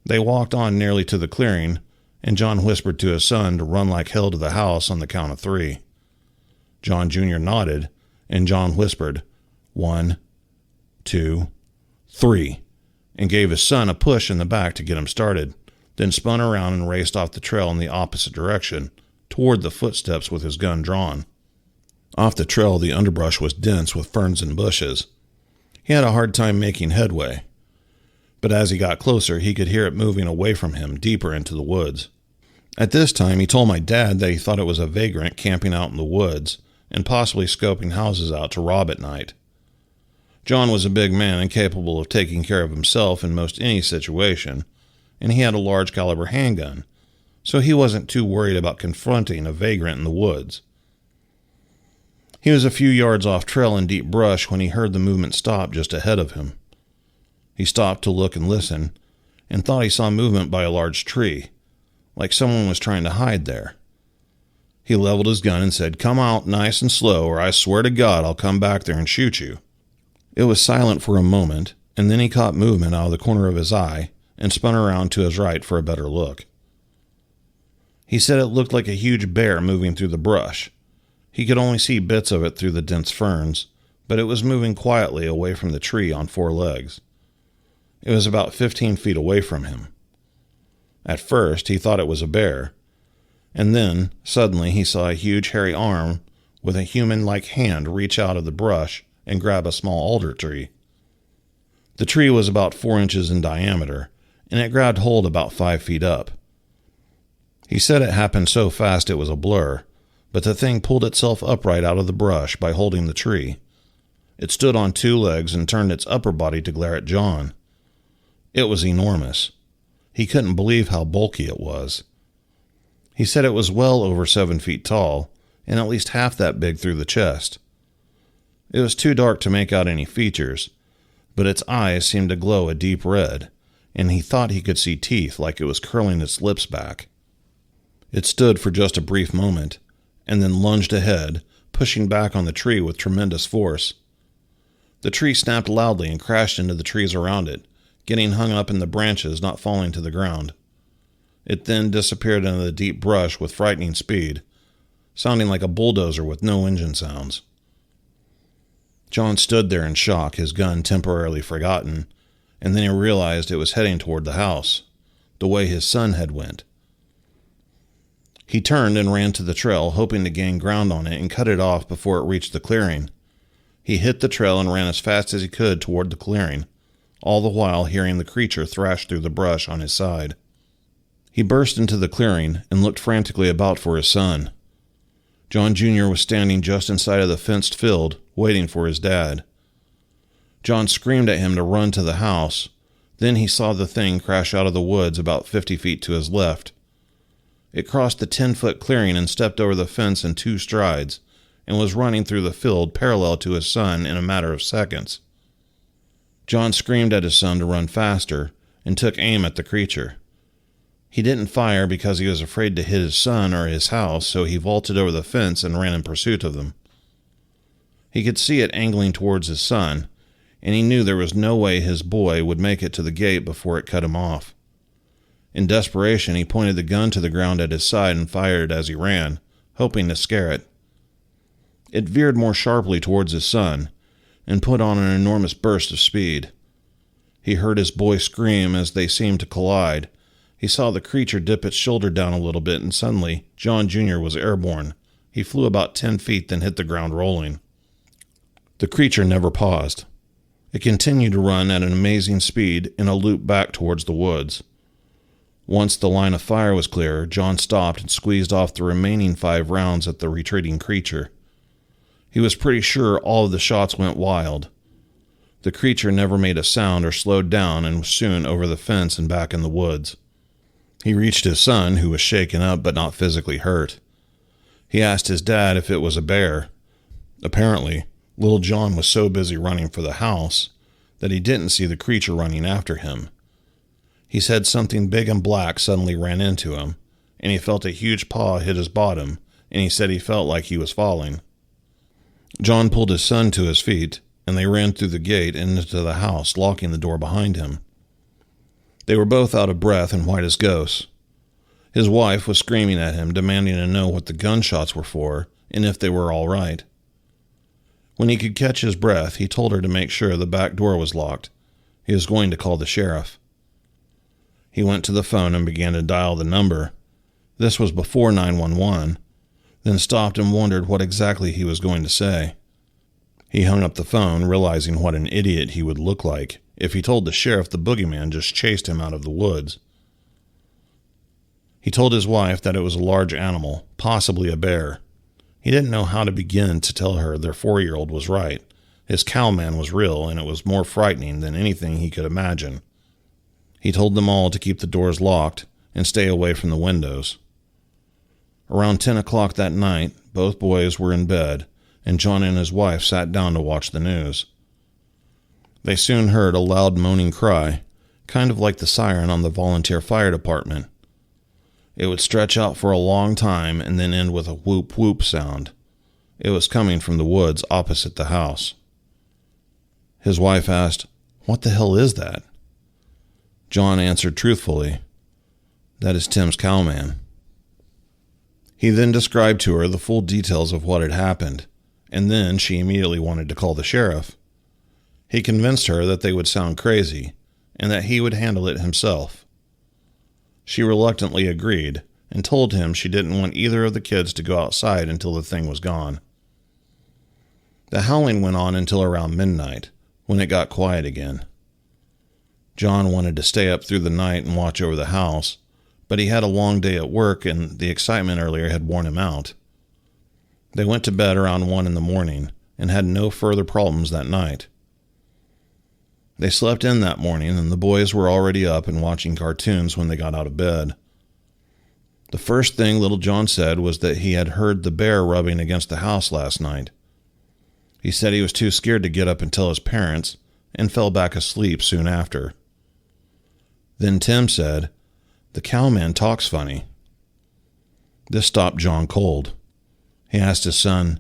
S1: They walked on nearly to the clearing, and John whispered to his son to run like hell to the house on the count of 3. John Jr. nodded, and John whispered, 1, 2, 3, and gave his son a push in the back to get him started, then spun around and raced off the trail in the opposite direction, toward the footsteps with his gun drawn. Off the trail, the underbrush was dense with ferns and bushes. He had a hard time making headway, but as he got closer, he could hear it moving away from him, deeper into the woods. At this time, he told my dad that he thought it was a vagrant camping out in the woods and possibly scoping houses out to rob at night. John was a big man and capable of taking care of himself in most any situation, and he had a large caliber handgun, so he wasn't too worried about confronting a vagrant in the woods. He was a few yards off trail in deep brush when he heard the movement stop just ahead of him. He stopped to look and listen, and thought he saw movement by a large tree, like someone was trying to hide there. He leveled his gun and said, "Come out nice and slow, or I swear to God I'll come back there and shoot you." It was silent for a moment, and then he caught movement out of the corner of his eye and spun around to his right for a better look. He said it looked like a huge bear moving through the brush. He could only see bits of it through the dense ferns, but it was moving quietly away from the tree on 4 legs. It was about 15 feet away from him. At first, he thought it was a bear, and then, suddenly, he saw a huge hairy arm with a human-like hand reach out of the brush and grab a small alder tree. The tree was about 4 inches in diameter, and it grabbed hold about 5 feet up. He said it happened so fast it was a blur, but the thing pulled itself upright out of the brush by holding the tree. It stood on 2 legs and turned its upper body to glare at John. It was enormous. He couldn't believe how bulky it was. He said it was well over 7 feet tall, and at least half that big through the chest. It was too dark to make out any features, but its eyes seemed to glow a deep red, and he thought he could see teeth like it was curling its lips back. It stood for just a brief moment, and then lunged ahead, pushing back on the tree with tremendous force. The tree snapped loudly and crashed into the trees around it, getting hung up in the branches, not falling to the ground. It then disappeared into the deep brush with frightening speed, sounding like a bulldozer with no engine sounds. John stood there in shock, his gun temporarily forgotten, and then he realized it was heading toward the house, the way his son had went. He turned and ran to the trail, hoping to gain ground on it and cut it off before it reached the clearing. He hit the trail and ran as fast as he could toward the clearing, all the while hearing the creature thrash through the brush on his side. He burst into the clearing and looked frantically about for his son. John Jr. was standing just inside of the fenced field, waiting for his dad. John screamed at him to run to the house. Then he saw the thing crash out of the woods about 50 feet to his left. It crossed the 10-foot clearing and stepped over the fence in 2 strides, and was running through the field parallel to his son in a matter of seconds. John screamed at his son to run faster, and took aim at the creature. He didn't fire because he was afraid to hit his son or his house, so he vaulted over the fence and ran in pursuit of them. He could see it angling towards his son, and he knew there was no way his boy would make it to the gate before it cut him off. In desperation, he pointed the gun to the ground at his side and fired as he ran, hoping to scare it. It veered more sharply towards his son, and put on an enormous burst of speed. He heard his boy scream as they seemed to collide. He saw the creature dip its shoulder down a little bit, and suddenly, John Jr. was airborne. He flew about 10 feet, then hit the ground rolling. The creature never paused. It continued to run at an amazing speed in a loop back towards the woods. Once the line of fire was clear, John stopped and squeezed off the remaining 5 rounds at the retreating creature. He was pretty sure all of the shots went wild. The creature never made a sound or slowed down and was soon over the fence and back in the woods. He reached his son, who was shaken up but not physically hurt. He asked his dad if it was a bear. Apparently, little John was so busy running for the house that he didn't see the creature running after him. He said something big and black suddenly ran into him, and he felt a huge paw hit his bottom, and he said he felt like he was falling. John pulled his son to his feet, and they ran through the gate and into the house, locking the door behind him. They were both out of breath and white as ghosts. His wife was screaming at him, demanding to know what the gunshots were for, and if they were all right. When he could catch his breath, he told her to make sure the back door was locked. He was going to call the sheriff. He went to the phone and began to dial the number. This was before 911, then stopped and wondered what exactly he was going to say. He hung up the phone, realizing what an idiot he would look like if he told the sheriff the boogeyman just chased him out of the woods. He told his wife that it was a large animal, possibly a bear. He didn't know how to begin to tell her their 4-year-old was right. His cowman was real, and it was more frightening than anything he could imagine. He told them all to keep the doors locked and stay away from the windows. Around 10 o'clock that night, both boys were in bed, and John and his wife sat down to watch the news. They soon heard a loud moaning cry, kind of like the siren on the volunteer fire department. It would stretch out for a long time and then end with a whoop whoop sound. It was coming from the woods opposite the house. His wife asked, "What the hell is that?" John answered truthfully, "That is Tim's cowman." He then described to her the full details of what had happened, and then she immediately wanted to call the sheriff. He convinced her that they would sound crazy, and that he would handle it himself. She reluctantly agreed, and told him she didn't want either of the kids to go outside until the thing was gone. The howling went on until around midnight, when it got quiet again. John wanted to stay up through the night and watch over the house, but he had a long day at work and the excitement earlier had worn him out. They went to bed around 1 in the morning and had no further problems that night. They slept in that morning and the boys were already up and watching cartoons when they got out of bed. The first thing little John said was that he had heard the bear rubbing against the house last night. He said he was too scared to get up and tell his parents and fell back asleep soon after. Then Tim said, "The cowman talks funny." This stopped John cold. He asked his son,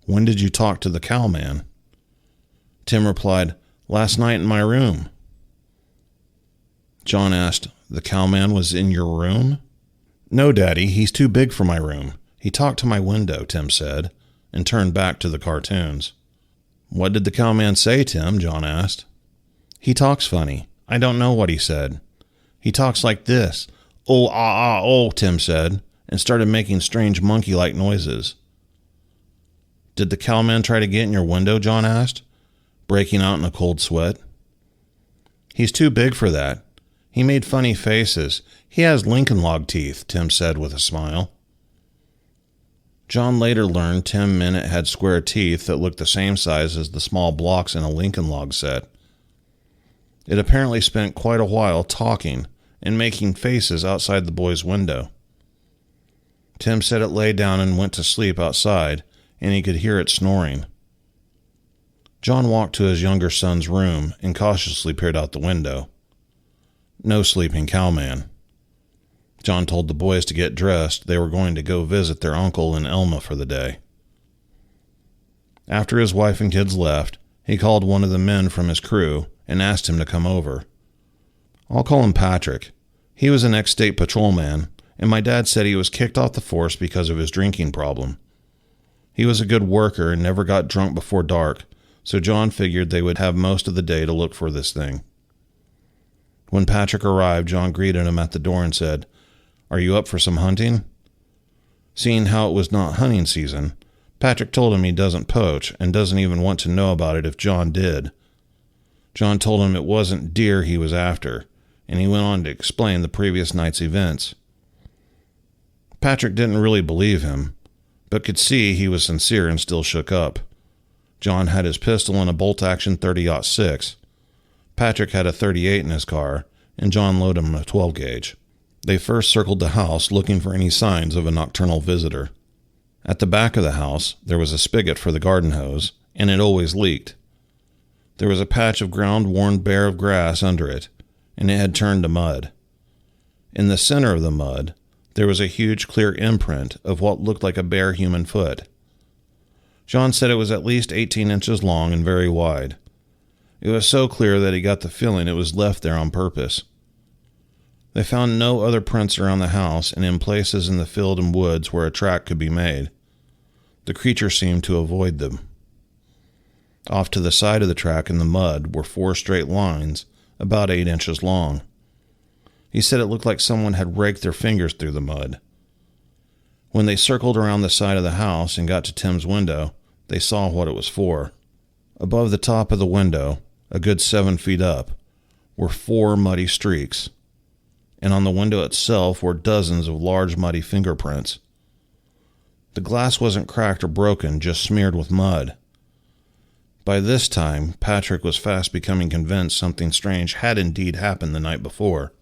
S1: "When did you talk to the cowman?" Tim replied, "Last night in my room." John asked, "The cowman was in your room?" "No, Daddy, he's too big for my room. He talked to my window," Tim said, and turned back to the cartoons. "What did the cowman say, Tim?" John asked. "He talks funny. I don't know what he said. He talks like this. Oh, ah, ah, oh," Tim said, and started making strange monkey-like noises. "Did the cowman try to get in your window?" John asked, breaking out in a cold sweat. "He's too big for that. He made funny faces. He has Lincoln log teeth," Tim said with a smile. John later learned Tim meant it had square teeth that looked the same size as the small blocks in a Lincoln log set. It apparently spent quite a while talking and making faces outside the boy's window. Tim said it lay down and went to sleep outside, and he could hear it snoring. John walked to his younger son's room and cautiously peered out the window. No sleeping cowman. John told the boys to get dressed. They were going to go visit their uncle in Elma for the day. After his wife and kids left, he called one of the men from his crew and asked him to come over. I'll call him Patrick. He was an ex-state patrolman, and my dad said he was kicked off the force because of his drinking problem. He was a good worker and never got drunk before dark, so John figured they would have most of the day to look for this thing. When Patrick arrived, John greeted him at the door and said, "Are you up for some hunting?" Seeing how it was not hunting season, Patrick told him he doesn't poach and doesn't even want to know about it if John did. John told him it wasn't deer he was after, and he went on to explain the previous night's events. Patrick didn't really believe him, but could see he was sincere and still shook up. John had his pistol and a bolt-action .30-06. Patrick had a .38 in his car, and John loaded him a 12-gauge. They first circled the house looking for any signs of a nocturnal visitor. At the back of the house, there was a spigot for the garden hose, and it always leaked. There was a patch of ground worn bare of grass under it, and it had turned to mud. In the center of the mud, there was a huge clear imprint of what looked like a bare human foot. John said it was at least 18 inches long and very wide. It was so clear that he got the feeling it was left there on purpose. They found no other prints around the house and in places in the field and woods where a track could be made. The creature seemed to avoid them. Off to the side of the track in the mud were 4 straight lines, about 8 inches long. He said it looked like someone had raked their fingers through the mud. When they circled around the side of the house and got to Tim's window, they saw what it was for. Above the top of the window, a good 7 feet up, were 4 muddy streaks, and on the window itself were dozens of large muddy fingerprints. The glass wasn't cracked or broken, just smeared with mud. By this time, Patrick was fast becoming convinced something strange had indeed happened the night before.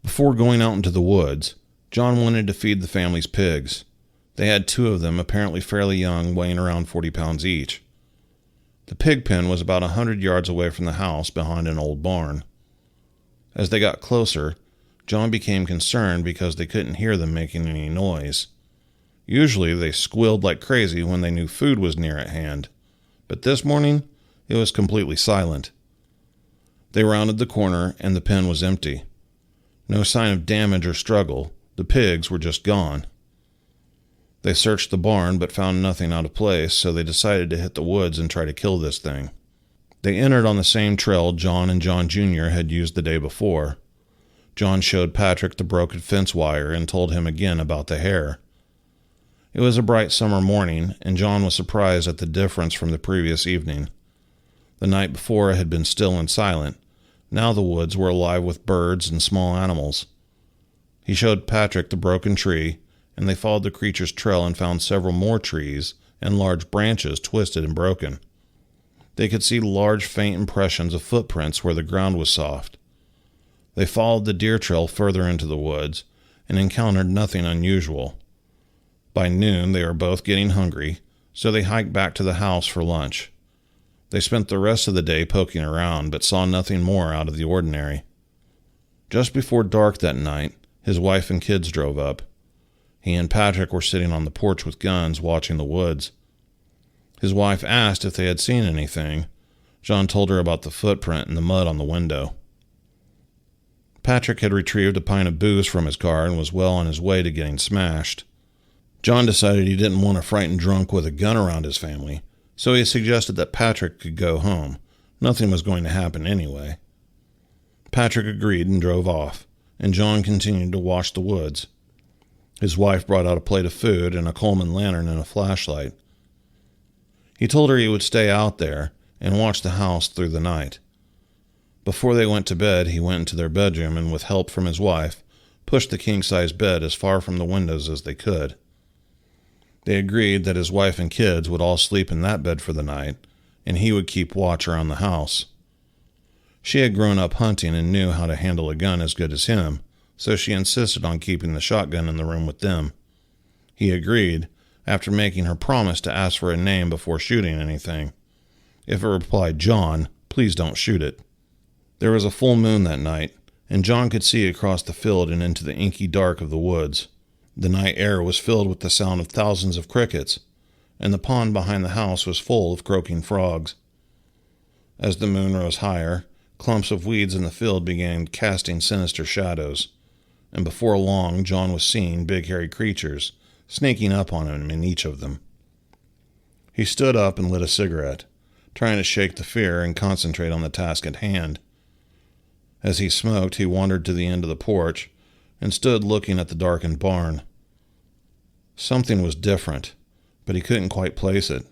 S1: Before going out into the woods, John wanted to feed the family's pigs. They had 2 of them, apparently fairly young, weighing around 40 pounds each. The pig pen was about 100 yards away from the house behind an old barn. As they got closer, John became concerned because they couldn't hear them making any noise. Usually they squealed like crazy when they knew food was near at hand, but this morning it was completely silent. They rounded the corner and the pen was empty. No sign of damage or struggle. The pigs were just gone. They searched the barn but found nothing out of place, so they decided to hit the woods and try to kill this thing. They entered on the same trail John and John Jr. had used the day before. John showed Patrick the broken fence wire and told him again about the hare. It was a bright summer morning, and John was surprised at the difference from the previous evening. The night before had been still and silent. Now the woods were alive with birds and small animals. He showed Patrick the broken tree, and they followed the creature's trail and found several more trees and large branches twisted and broken. They could see large, faint impressions of footprints where the ground was soft. They followed the deer trail further into the woods and encountered nothing unusual. By noon, they were both getting hungry, so they hiked back to the house for lunch. They spent the rest of the day poking around, but saw nothing more out of the ordinary. Just before dark that night, his wife and kids drove up. He and Patrick were sitting on the porch with guns, watching the woods. His wife asked if they had seen anything. John told her about the footprint in the mud on the window. Patrick had retrieved a pint of booze from his car and was well on his way to getting smashed. John decided he didn't want a frightened drunk with a gun around his family, so he suggested that Patrick could go home. Nothing was going to happen anyway. Patrick agreed and drove off, and John continued to watch the woods. His wife brought out a plate of food and a Coleman lantern and a flashlight. He told her he would stay out there and watch the house through the night. Before they went to bed, he went into their bedroom and, with help from his wife, pushed the king-size bed as far from the windows as they could. They agreed that his wife and kids would all sleep in that bed for the night, and he would keep watch around the house. She had grown up hunting and knew how to handle a gun as good as him, so she insisted on keeping the shotgun in the room with them. He agreed, after making her promise to ask for a name before shooting anything. If it replied John, please don't shoot it. There was a full moon that night, and John could see across the field and into the inky dark of the woods. The night air was filled with the sound of thousands of crickets, and the pond behind the house was full of croaking frogs. As the moon rose higher, clumps of weeds in the field began casting sinister shadows, and before long John was seeing big hairy creatures sneaking up on him in each of them. He stood up and lit a cigarette, trying to shake the fear and concentrate on the task at hand. As he smoked, he wandered to the end of the porch and stood looking at the darkened barn. Something was different, but he couldn't quite place it.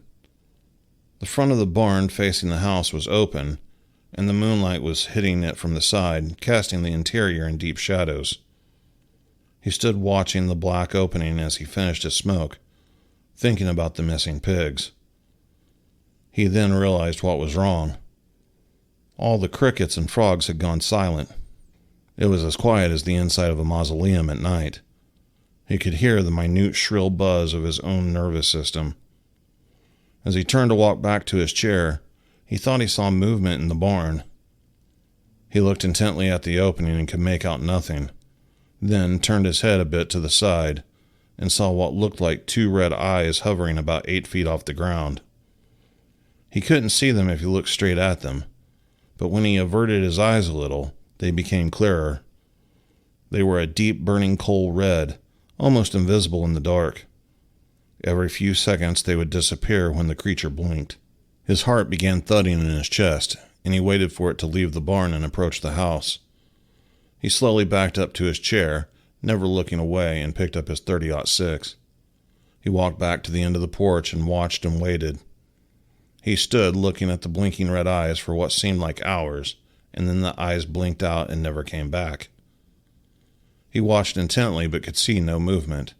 S1: The front of the barn facing the house was open, and the moonlight was hitting it from the side, casting the interior in deep shadows. He stood watching the black opening as he finished his smoke, thinking about the missing pigs. He then realized what was wrong. All the crickets and frogs had gone silent. It was as quiet as the inside of a mausoleum at night. He could hear the minute shrill buzz of his own nervous system. As he turned to walk back to his chair, he thought he saw movement in the barn. He looked intently at the opening and could make out nothing, then turned his head a bit to the side and saw what looked like two red eyes hovering about 8 feet off the ground. He couldn't see them if he looked straight at them, but when he averted his eyes a little, they became clearer. They were a deep burning coal red, almost invisible in the dark. Every few seconds they would disappear when the creature blinked. His heart began thudding in his chest, and he waited for it to leave the barn and approach the house. He slowly backed up to his chair, never looking away, and picked up his .30-06. He walked back to the end of the porch and watched and waited. He stood looking at the blinking red eyes for what seemed like hours, and then the eyes blinked out and never came back. He watched intently but could see no movement.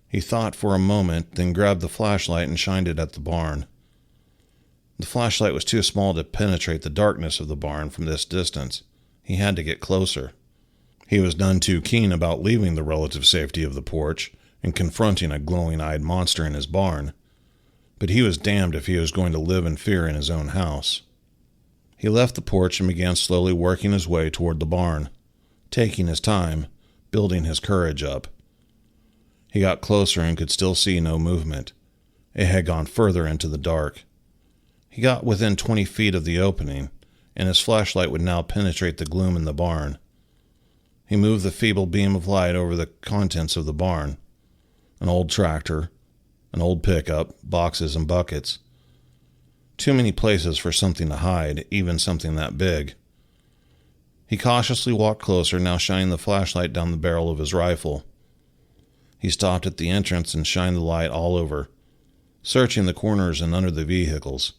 S1: He thought for a moment, then grabbed the flashlight and shined it at the barn. The flashlight was too small to penetrate the darkness of the barn from this distance. He had to get closer. He was none too keen about leaving the relative safety of the porch and confronting a glowing-eyed monster in his barn, but he was damned if he was going to live in fear in his own house. He left the porch and began slowly working his way toward the barn. taking his time, building his courage up. He got closer and could still see no movement. It had gone further into the dark. He got within 20 feet of the opening, and his flashlight would now penetrate the gloom in the barn. He moved the feeble beam of light over the contents of the barn. An old tractor, an old pickup, boxes and buckets. Too many places for something to hide, even something that big. He cautiously walked closer, now shining the flashlight down the barrel of his rifle. He stopped at the entrance and shined the light all over, searching the corners and under the vehicles.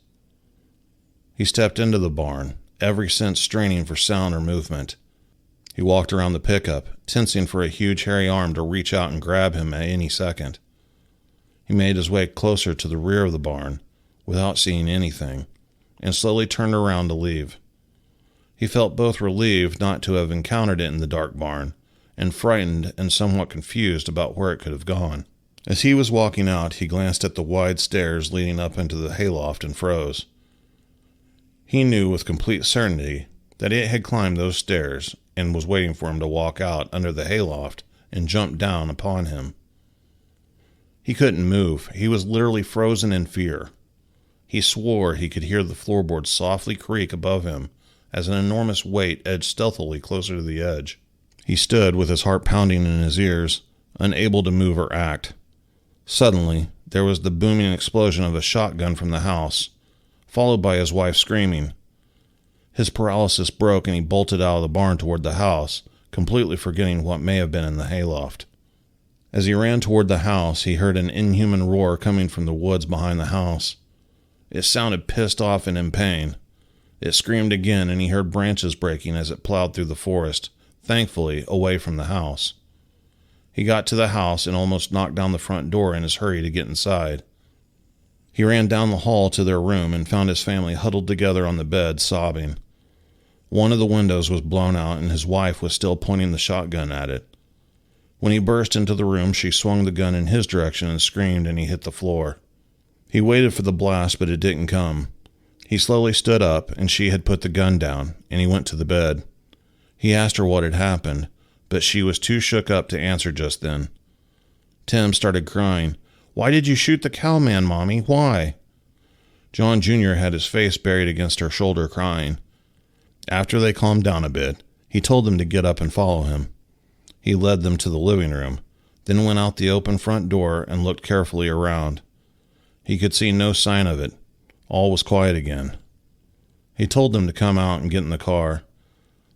S1: He stepped into the barn, every sense straining for sound or movement. He walked around the pickup, tensing for a huge hairy arm to reach out and grab him at any second. He made his way closer to the rear of the barn, without seeing anything, and slowly turned around to leave. He felt both relieved not to have encountered it in the dark barn, and frightened and somewhat confused about where it could have gone. As he was walking out, he glanced at the wide stairs leading up into the hayloft and froze. He knew with complete certainty that it had climbed those stairs and was waiting for him to walk out under the hayloft and jump down upon him. He couldn't move. He was literally frozen in fear. He swore he could hear the floorboards softly creak above him as an enormous weight edged stealthily closer to the edge. He stood with his heart pounding in his ears, unable to move or act. Suddenly, there was the booming explosion of a shotgun from the house, followed by his wife screaming. His paralysis broke and he bolted out of the barn toward the house, completely forgetting what may have been in the hayloft. As he ran toward the house, he heard an inhuman roar coming from the woods behind the house. It sounded pissed off and in pain. It screamed again, and he heard branches breaking as it plowed through the forest, thankfully away from the house. He got to the house and almost knocked down the front door in his hurry to get inside. He ran down the hall to their room and found his family huddled together on the bed, sobbing. One of the windows was blown out, and his wife was still pointing the shotgun at it. When he burst into the room, she swung the gun in his direction and screamed, and he hit the floor. He waited for the blast, but it didn't come. He slowly stood up, and she had put the gun down, and he went to the bed. He asked her what had happened, but she was too shook up to answer just then. Tim started crying. "Why did you shoot the cowman, Mommy? Why?" John Jr. had his face buried against her shoulder, crying. After they calmed down a bit, he told them to get up and follow him. He led them to the living room, then went out the open front door and looked carefully around. He could see no sign of it. All was quiet again. He told them to come out and get in the car.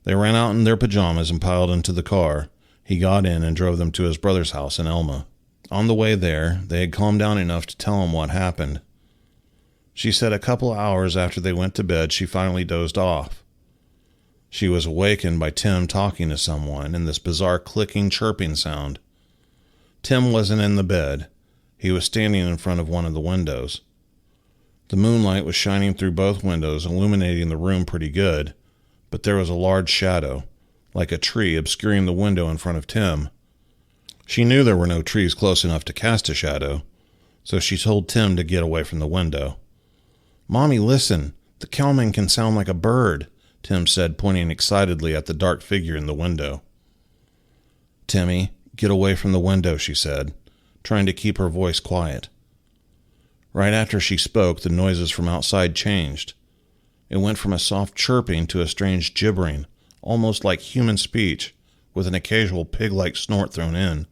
S1: They ran out in their pajamas and piled into the car. He got in and drove them to his brother's house in Elma. On the way there, they had calmed down enough to tell him what happened. She said a couple hours after they went to bed, she finally dozed off. She was awakened by Tim talking to someone and this bizarre clicking, chirping sound. Tim wasn't in the bed. He was standing in front of one of the windows. The moonlight was shining through both windows, illuminating the room pretty good, but there was a large shadow, like a tree, obscuring the window in front of Tim. She knew there were no trees close enough to cast a shadow, so she told Tim to get away from the window. "Mommy, listen. The cowman can sound like a bird," Tim said, pointing excitedly at the dark figure in the window. "Timmy, get away from the window," she said, trying to keep her voice quiet. Right after she spoke, the noises from outside changed. It went from a soft chirping to a strange gibbering, almost like human speech, with an occasional pig-like snort thrown in.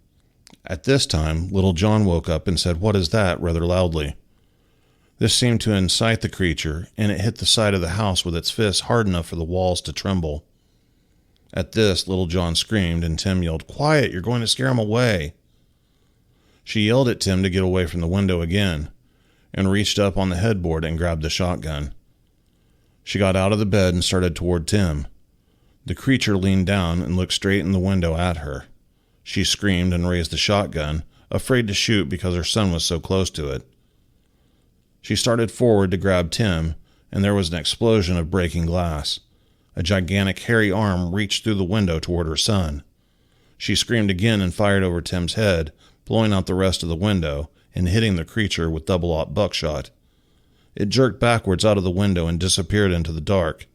S1: At this time, little John woke up and said, "What is that?" rather loudly. This seemed to incite the creature, and it hit the side of the house with its fist hard enough for the walls to tremble. At this, little John screamed, and Tim yelled, "Quiet, you're going to scare him away." She yelled at Tim to get away from the window again, and reached up on the headboard and grabbed the shotgun. She got out of the bed and started toward Tim. The creature leaned down and looked straight in the window at her. She screamed and raised the shotgun, afraid to shoot because her son was so close to it. She started forward to grab Tim, and there was an explosion of breaking glass. A gigantic hairy arm reached through the window toward her son. She screamed again and fired over Tim's head, blowing out the rest of the window and hitting the creature with double-aught buckshot. It jerked backwards out of the window and disappeared into the dark.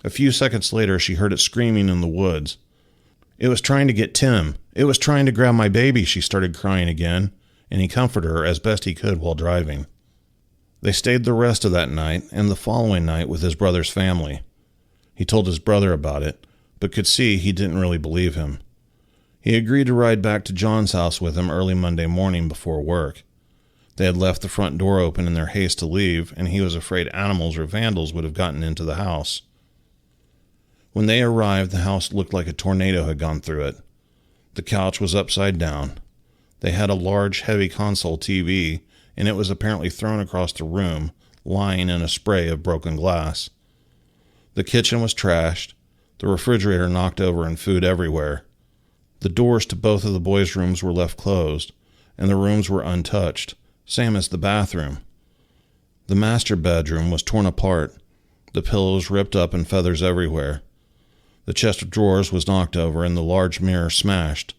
S1: A few seconds later, she heard it screaming in the woods. "It was trying to get Tim. It was trying to grab my baby," she started crying again, and he comforted her as best he could while driving. They stayed the rest of that night and the following night with his brother's family. He told his brother about it, but could see he didn't really believe him. He agreed to ride back to John's house with him early Monday morning before work. They had left the front door open in their haste to leave, and he was afraid animals or vandals would have gotten into the house. When they arrived, the house looked like a tornado had gone through it. The couch was upside down. They had a large, heavy console TV, and it was apparently thrown across the room, lying in a spray of broken glass. The kitchen was trashed, the refrigerator knocked over, and food everywhere. The doors to both of the boys' rooms were left closed, and the rooms were untouched, same as the bathroom. The master bedroom was torn apart, the pillows ripped up and feathers everywhere. The chest of drawers was knocked over and the large mirror smashed.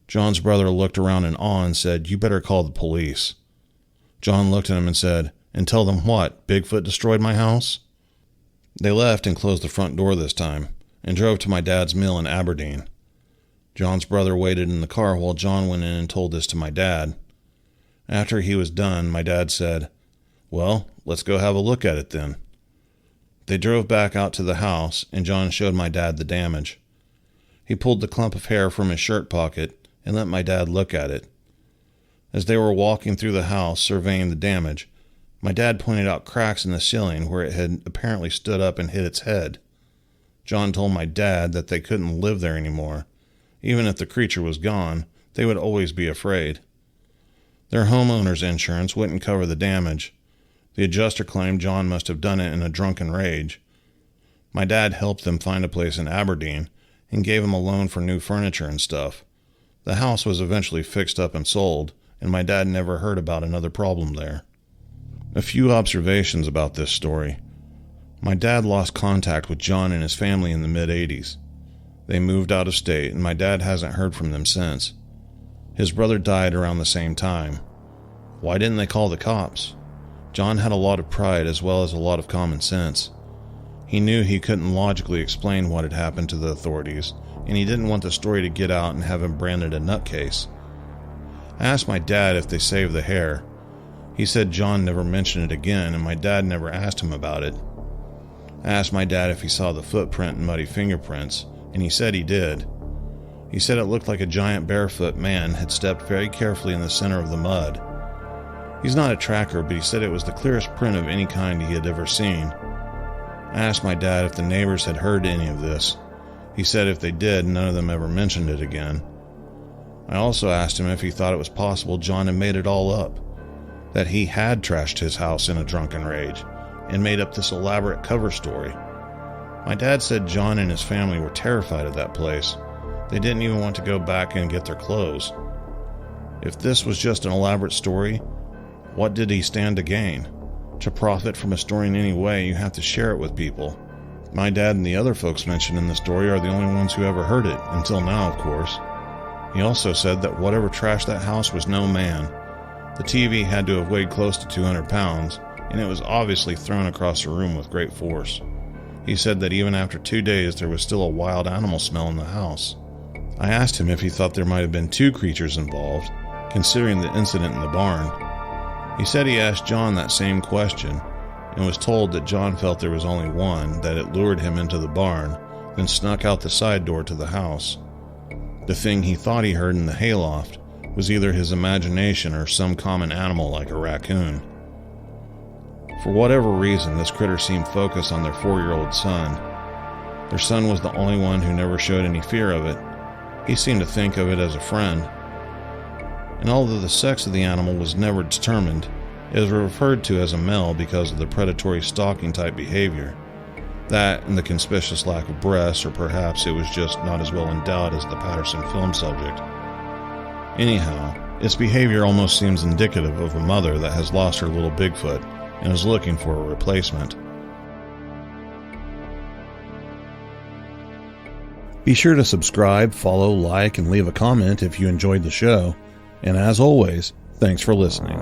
S1: John's brother looked around in awe and said, "You better call the police." John looked at him and said, "And tell them what? Bigfoot destroyed my house?" They left and closed the front door this time, and drove to my dad's mill in Aberdeen. John's brother waited in the car while John went in and told this to my dad. After he was done, my dad said, "Well, let's go have a look at it then." They drove back out to the house, and John showed my dad the damage. He pulled the clump of hair from his shirt pocket and let my dad look at it. As they were walking through the house surveying the damage, my dad pointed out cracks in the ceiling where it had apparently stood up and hit its head. John told my dad that they couldn't live there anymore. Even if the creature was gone, they would always be afraid. Their homeowner's insurance wouldn't cover the damage. The adjuster claimed John must have done it in a drunken rage. My dad helped them find a place in Aberdeen and gave him a loan for new furniture and stuff. The house was eventually fixed up and sold, and my dad never heard about another problem there. A few observations about this story. My dad lost contact with John and his family in the mid-'80s. They moved out of state, and my dad hasn't heard from them since. His brother died around the same time. Why didn't they call the cops? John had a lot of pride as well as a lot of common sense. He knew he couldn't logically explain what had happened to the authorities, and he didn't want the story to get out and have him branded a nutcase. I asked my dad if they saved the hair. He said John never mentioned it again, and my dad never asked him about it. I asked my dad if he saw the footprint and muddy fingerprints, and he said he did. He said it looked like a giant barefoot man had stepped very carefully in the center of the mud. He's not a tracker, but he said it was the clearest print of any kind he had ever seen. I asked my dad if the neighbors had heard any of this. He said if they did, none of them ever mentioned it again. I also asked him if he thought it was possible John had made it all up, that he had trashed his house in a drunken rage and made up this elaborate cover story. My dad said John and his family were terrified of that place. They didn't even want to go back and get their clothes. If this was just an elaborate story, what did he stand to gain? To profit from a story in any way, you have to share it with people. My dad and the other folks mentioned in the story are the only ones who ever heard it, until now, of course. He also said that whatever trashed that house was no man. The TV had to have weighed close to 200 pounds, and it was obviously thrown across the room with great force. He said that even after 2 days, there was still a wild animal smell in the house. I asked him if he thought there might have been two creatures involved, considering the incident in the barn. He said he asked John that same question, and was told that John felt there was only one, that it lured him into the barn, then snuck out the side door to the house. The thing he thought he heard in the hayloft was either his imagination or some common animal like a raccoon. For whatever reason, this critter seemed focused on their 4-year-old son. Their son was the only one who never showed any fear of it. He seemed to think of it as a friend. And although the sex of the animal was never determined, it was referred to as a male because of the predatory stalking type behavior. That and the conspicuous lack of breasts, or perhaps it was just not as well endowed as the Patterson film subject. Anyhow, its behavior almost seems indicative of a mother that has lost her little Bigfoot and is looking for a replacement. Be sure to subscribe, follow, like, and leave a comment if you enjoyed the show. And as always, thanks for listening.